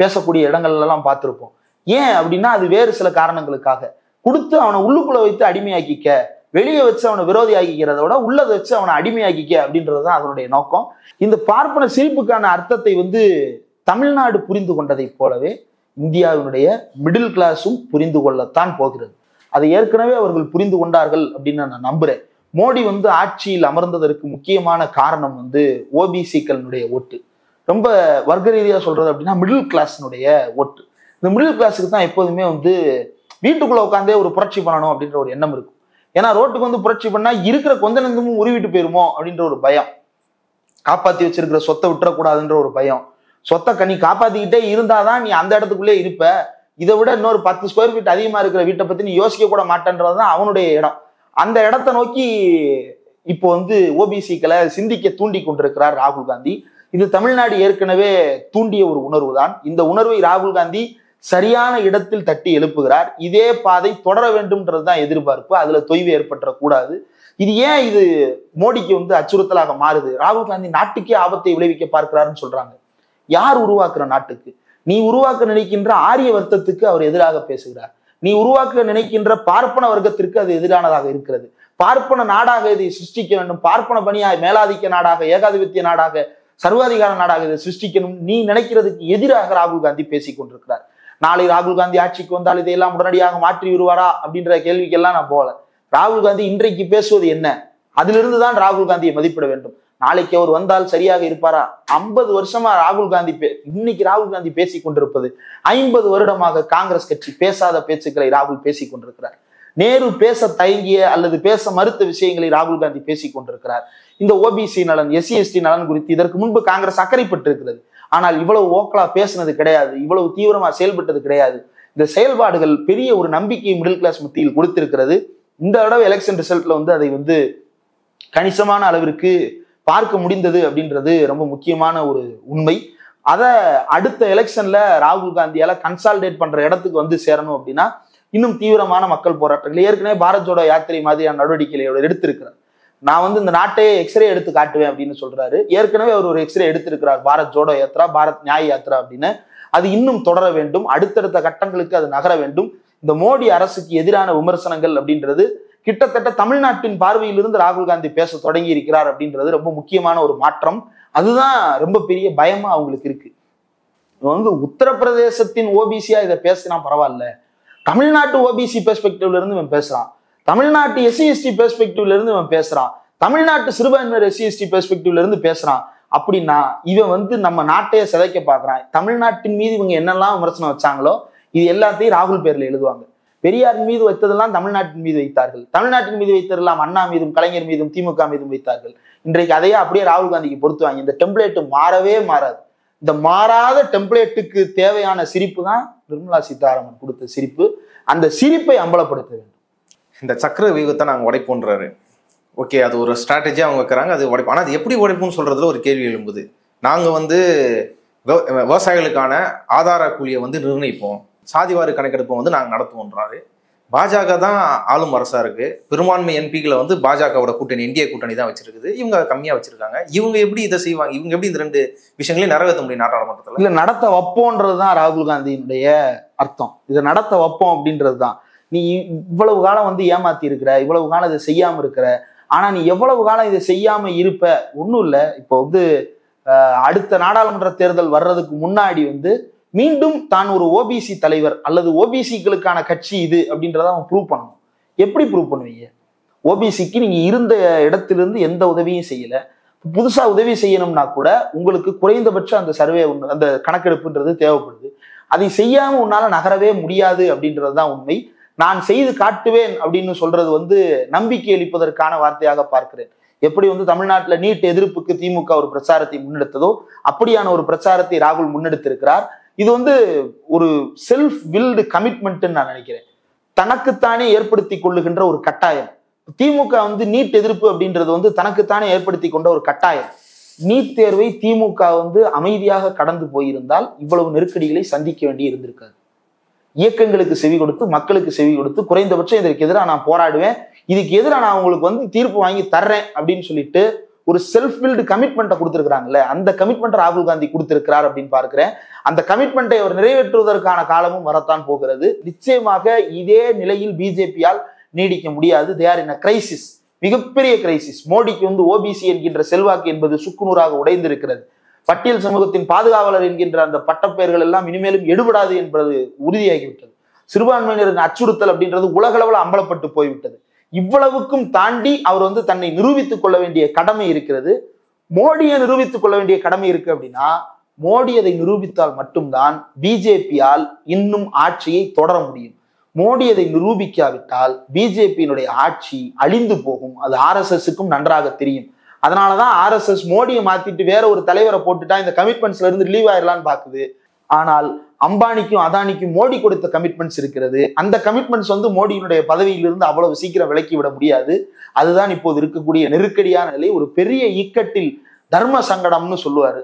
பேசக்கூடிய இடங்கள்ல எல்லாம் பார்த்திருப்போம். ஏன் அப்படின்னா அது வேறு சில காரணங்களுக்காக. கொடுத்து அவனை உள்ளுக்குள்ள வைத்து அடிமையாக்கிக்க, வெளியே வச்சு அவனை விரோதி ஆக்கிக்கிறத விட உள்ளதை வச்சு அவனை அடிமையாக்கிக்க அப்படின்றதுதான் அதனுடைய நோக்கம். இந்த பார்ப்பன சிரிப்புக்கான அர்த்தத்தை வந்து தமிழ்நாடு புரிந்து கொண்டதை போலவே இந்தியாவினுடைய மிடில் கிளாஸும் புரிந்து கொள்ளத்தான் போகிறது. அதை ஏற்கனவே அவர்கள் புரிந்து கொண்டார்கள் அப்படின்னு நான் நம்புறேன். மோடி வந்து ஆட்சியில் அமர்ந்ததற்கு முக்கியமான காரணம் வந்து ஓபிசிக்களுடைய ஓட்டு. ரொம்ப வர்க்க ரீதியா சொல்றது அப்படின்னா மிடில் கிளாஸினுடைய ஓட்டு. இந்த மிடில் கிளாஸுக்கு தான் எப்போதுமே வந்து வீட்டுக்குள்ள உட்காந்தே ஒரு புரட்சி பண்ணணும் அப்படின்ற ஒரு எண்ணம் இருக்கும். ஏன்னா ரோட்டுக்கு வந்து புரட்சி பண்ணா இருக்கிற கொஞ்ச நெஞ்சமும் உருவிட்டு போயிருமோ அப்படின்ற ஒரு பயம், காப்பாத்தி வச்சிருக்கிற சொத்தை விட்டுறக்கூடாதுன்ற ஒரு பயம். சொத்தை நீ காப்பாத்திக்கிட்டே இருந்தாதான் நீ அந்த இடத்துக்குள்ளே இருப்ப. இதை விட இன்னொரு 10 ஸ்கொயர் ஃபீட் அதிகமா இருக்கிற வீட்டை பத்தி நீ யோசிக்க கூட மாட்டேன்றதுதான் அவனுடைய இடம். அந்த இடத்தை நோக்கி இப்போ வந்து ஓபிசிக்களை சிந்திக்க தூண்டி கொண்டிருக்கிறார் ராகுல் காந்தி. இது தமிழ்நாடு ஏற்கனவே தூண்டிய ஒரு உணர்வு தான். இந்த உணர்வை ராகுல் காந்தி சரியான இடத்தில் தட்டி எழுப்புகிறார். இதே பாதை தொடர வேண்டும்ன்றதுதான் எதிர்பார்ப்பு. அதுல தொய்வு ஏற்பட்டக்கூடாது. இது ஏன் இது மோடிக்கு வந்து அச்சுறுத்தலாக மாறுது? ராகுல் காந்தி நாட்டுக்கே ஆபத்தை விளைவிக்க பார்க்கிறாருன்னு சொல்றாங்க. யார் உருவாக்குற நாட்டுக்கு? நீ உருவாக்க நினைக்கின்ற ஆரிய வர்க்கத்துக்கு அவர் எதிராக பேசுகிறார். நீ உருவாக்க நினைக்கின்ற பார்ப்பன வர்க்கத்திற்கு அது எதிரானதாக இருக்கிறது. பார்ப்பன நாடாக இதை சிருஷ்டிக்க வேண்டும், பார்ப்பன பணியாய் மேலாதிக்க நாடாக, ஏகாதிபத்திய நாடாக, சர்வாதிகார நாடாக இதை சிருஷ்டிக்கணும் நீ நினைக்கிறதுக்கு எதிராக ராகுல் காந்தி பேசிக் கொண்டிருக்கிறார். நாளை ராகுல் காந்தி ஆட்சிக்கு வந்தால் இதையெல்லாம் உடனடியாக மாற்றி வருவாரா அப்படின்ற கேள்விக்கெல்லாம் நான் போகல. ராகுல் காந்தி இன்றைக்கு பேசுவது என்ன, அதிலிருந்து தான் ராகுல் காந்தியை மதிப்பிட வேண்டும். நாளைக்கு அவர் வந்தால் சரியாக இருப்பாரா? 50 வருஷமா ராகுல் காந்தி இன்னைக்கு ராகுல் காந்தி பேசிக் கொண்டிருப்பது 50 வருடமாக காங்கிரஸ் கட்சி பேசாத பேச்சுக்களை ராகுல் பேசிக் கொண்டிருக்கிறார். நேரு பேச தயங்கிய அல்லது பேச மறுத்த விஷயங்களை ராகுல் காந்தி பேசிக் கொண்டிருக்கிறார். இந்த ஓபிசி நலன், எஸ்சி எஸ்டி நலன் குறித்து இதற்கு முன்பு காங்கிரஸ் அக்கறைப்பட்டிருக்கிறது. ஆனால் இவ்வளவு ஓக்கலா பேசினது கிடையாது, இவ்வளவு தீவிரமா செயல்பட்டது கிடையாது. இந்த செயல்பாடுகள் பெரிய ஒரு நம்பிக்கையை மிடில் கிளாஸ் மத்தியில் கொடுத்திருக்கிறது. இந்த தடவை எலெக்ஷன் ரிசல்ட்ல வந்து அதை வந்து கணிசமான அளவிற்கு பார்க்க முடிந்தது அப்படின்றது ரொம்ப முக்கியமான ஒரு உண்மை. அதை அடுத்த எலெக்ஷன்ல ராகுல் காந்தியால கன்சாலிடேட் பண்ற இடத்துக்கு வந்து சேரணும் அப்படின்னா இன்னும் தீவிரமான மக்கள் போராட்டங்கள், ஏற்கனவே பாரத் ஜோடோ யாத்திரை மாதிரியான நடவடிக்கைகளை எடுத்திருக்கிறார். நான் வந்து இந்த நாட்டையே எக்ஸ்ரே எடுத்து காட்டுவேன் அப்படின்னு சொல்றாரு. ஏற்கனவே அவர் ஒரு எக்ஸ்ரே எடுத்திருக்கிறார், பாரத் ஜோடோ யாத்ரா, பாரத் நியாய் யாத்ரா அப்படின்னு. அது இன்னும் தொடர வேண்டும், அடுத்தடுத்த கட்டங்களுக்கு அது நகர வேண்டும். இந்த மோடி அரசுக்கு எதிரான விமர்சனங்கள் அப்படின்றது கிட்டத்தட்ட தமிழ்நாட்டின் பார்வையிலிருந்து ராகுல் காந்தி பேச தொடங்கி இருக்கிறார் அப்படின்றது ரொம்ப முக்கியமான ஒரு மாற்றம். அதுதான் ரொம்ப பெரிய பயமா அவங்களுக்கு இருக்கு. வந்து உத்தரப்பிரதேசத்தின் ஓபிசியா இதை பேசினா பரவாயில்ல, தமிழ்நாட்டு ஓபிசி பெர்ஸ்பெக்டிவ்ல இருந்து இவன் பேசுறான், தமிழ்நாட்டு எஸ்சி எஸ்டி பெர்ஸ்பெக்டிவ்ல இருந்து இவன் பேசுறான், தமிழ்நாட்டு சிறுபான்மையினர் எஸ்சி எஸ்டி பெர்ஸ்பெக்டிவ்ல இருந்து பேசுறான் அப்படின்னா இவன் வந்து நம்ம நாட்டையே சிதைக்க பாக்குறான். தமிழ்நாட்டின் மீது இவங்க என்னெல்லாம் விமர்சனம் வச்சாங்களோ இது எல்லாத்தையும் ராகுல் பேர்ல எழுதுவாங்க. பெரியார் மீது வைத்ததெல்லாம் தமிழ்நாட்டின் மீது வைத்தார்கள், தமிழ்நாட்டின் மீது வைத்ததெல்லாம் அண்ணா மீதும் கலைஞர் மீதும் திமுக மீதும் வைத்தார்கள். இன்றைக்கு அதையே அப்படியே ராகுல் காந்திக்கு பொறுத்துவாங்க. இந்த டெம்ப்ளேட் மாறவே மாறாது. இந்த மாறாத டெம்ப்ளேட்டுக்கு தேவையான சிரிப்பு தான் நிர்மலா சீதாராமன் கொடுத்த சிரிப்பு. அந்த சிரிப்பை அம்பலப்படுத்த வேண்டும். இந்த சக்கர வியூகத்தை நாங்கள் உடைப்போன்றாரு. ஓகே, அது ஒரு ஸ்ட்ராட்டஜியாக அவங்க வைக்கிறாங்க, அது உடைப்போம். ஆனால் அது எப்படி உடைப்போம்னு சொல்றதுல ஒரு கேள்வி எழும்புது. நாங்கள் வந்து விவசாயிகளுக்கான ஆதார கூலியை வந்து நிர்ணயிப்போம், சாதிவாரி கணக்கெடுப்பை வந்து நாங்கள் நடத்துவோன்றாரு. பாஜக தான் ஆளும் அரசா இருக்கு, பெரும்பான்மை எம்பிக்களை வந்து பாஜகவோட கூட்டணி, இந்திய கூட்டணி தான் வச்சிருக்குது, இவங்க கம்மியா வச்சிருக்காங்க. இவங்க எப்படி இதை செய்வாங்க? இவங்க எப்படி இந்த 2 விஷயங்களையும் நிறைவேற்ற முடியும் நாடாளுமன்றத்தில்? இல்ல, நடத்த வைப்போன்றதுதான் ராகுல் காந்தியினுடைய அர்த்தம். இதை நடத்த வைப்போம் அப்படின்றது தான். நீ இவ்வளவு காலம் வந்து ஏமாத்தி இருக்கிற, இவ்வளவு காலம் இதை செய்யாம இருக்கிற, ஆனா நீ எவ்வளவு காலம் இதை செய்யாம இருப்ப? ஒன்றும் இல்லை. இப்போ வந்து அடுத்த நாடாளுமன்ற தேர்தல் வர்றதுக்கு முன்னாடி வந்து மீண்டும் தான் ஒரு ஓபிசி தலைவர் அல்லது ஓபிசிக்களுக்கான கட்சி இது அப்படின்றத அவன் ப்ரூவ் பண்ணணும். எப்படி ப்ரூவ் பண்ணுவீங்க? ஓபிசிக்கு நீங்க இருந்த இடத்திலிருந்து எந்த உதவியும் செய்யல, புதுசா உதவி செய்யணும்னா கூட உங்களுக்கு குறைந்தபட்சம் அந்த சர்வே அந்த கணக்கெடுப்புன்றது தேவைப்படுது. அதை செய்யாம உன்னால நகரவே முடியாது அப்படின்றதுதான் உண்மை. நான் செய்து காட்டுவேன் அப்படின்னு சொல்றது வந்து நம்பிக்கை அளிப்பதற்கான வார்த்தையாக பார்க்கிறேன். எப்படி வந்து தமிழ்நாட்டுல நீட் எதிர்ப்புக்கு திமுக ஒரு பிரச்சாரத்தை முன்னெடுத்ததோ அப்படியான ஒரு பிரச்சாரத்தை ராகுல் முன்னெடுத்திருக்கிறார். இது வந்து ஒரு செல்ஃப் வில்டு கமிட்மெண்ட் நான் நினைக்கிறேன். தனக்குத்தானே ஏற்படுத்தி கொள்ளுகின்ற ஒரு கட்டாயம். திமுக வந்து நீட் எதிர்ப்பு அப்படின்றது வந்து தனக்குத்தானே ஏற்படுத்தி கொண்ட ஒரு கட்டாயம். நீட் தேர்வை திமுக வந்து அமைதியாக கடந்து போயிருந்தால் இவ்வளவு நெருக்கடிகளை சந்திக்க வேண்டி இருந்திருக்காது. இயக்கங்களுக்கு செவி கொடுத்து, மக்களுக்கு செவி கொடுத்து, குறைந்தபட்சம் இதற்கு எதிராக நான் போராடுவேன், இதுக்கு எதிராக நான் உங்களுக்கு வந்து தீர்ப்பு வாங்கி தர்றேன் அப்படின்னு சொல்லிட்டு ஒரு செல்ஃப் பில்டு கமிட்மெண்ட்டை கொடுத்திருக்கிறாங்கல்ல, அந்த கமிட்மெண்ட் ராகுல் காந்தி கொடுத்திருக்கிறார் அப்படின்னு பார்க்கிறேன். அந்த கமிட்மெண்ட்டை அவர் நிறைவேற்றுவதற்கான காலமும் வரத்தான் போகிறது. நிச்சயமாக இதே நிலையில் பிஜேபியால் நீடிக்க முடியாது. They are in a crisis, மிகப்பெரிய கிரைசிஸ். மோடிக்கு வந்து ஓபிசி என்கின்ற செல்வாக்கு என்பது சுக்குநூறாக உடைந்திருக்கிறது. பட்டியல் சமூகத்தின் பாதுகாவலர் என்கின்ற அந்த பட்டப்பெயர்கள் எல்லாம் இனிமேலும் எடுபடாது என்பது உறுதியாகிவிட்டது. சிறுபான்மையினரின் அச்சுறுத்தல் அப்படின்றது உலகளவில் அம்பலப்பட்டு போய்விட்டது. இவ்வளவுக்கும் தாண்டி அவர் வந்து தன்னை நிரூபித்துக் கொள்ள வேண்டிய கடமை இருக்கிறது. மோடியை நிரூபித்துக் கொள்ள வேண்டிய கடமை இருக்கு அப்படின்னா, மோடி அதை நிரூபித்தால் மட்டும்தான் பிஜேபியால் இன்னும் ஆட்சியை தொடர முடியும். மோடி அதை நிரூபிக்காவிட்டால் பிஜேபியினுடைய ஆட்சி அழிந்து போகும். அது RSSக்கும் நன்றாக தெரியும். அதனாலதான் RSS மோடியை மாத்திட்டு வேற ஒரு தலைவரை போட்டுட்டா இந்த கமிட்மெண்ட்ஸ்ல இருந்து ரிலீவ் ஆயிடலான்னு பாக்குது. ஆனால் அம்பானிக்கும் அதானிக்கும் மோடி கொடுத்த கமிட்மெண்ட்ஸ் இருக்கிறது. அந்த கமிட்மெண்ட்ஸ் வந்து மோடியினுடைய பதவியிலிருந்து அவ்வளவு சீக்கிரம் விலக்கி விட முடியாது. அதுதான் இப்போது இருக்கக்கூடிய நெருக்கடியான நிலை. ஒரு பெரிய இக்கட்டில் தர்ம சங்கடம்னு சொல்லுவாரு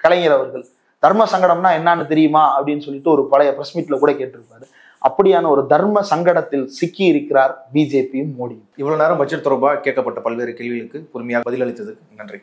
கலைஞர் அவர்கள். தர்ம சங்கடம்னா என்னன்னு தெரியுமா அப்படின்னு சொல்லிட்டு ஒரு பழைய பிரஸ் மீட்ல கூட கேட்டிருப்பாரு. அப்படியான ஒரு தர்ம சங்கடத்தில் சிக்கி இருக்கிறார் பிஜேபியும் மோடியும். இவ்வளவு நேரம் பட்ஜெட் தொடர்பாக கேட்கப்பட்ட பல்வேறு கேள்விகளுக்கு பொறுமையாக பதிலளித்ததுக்கு நன்றி.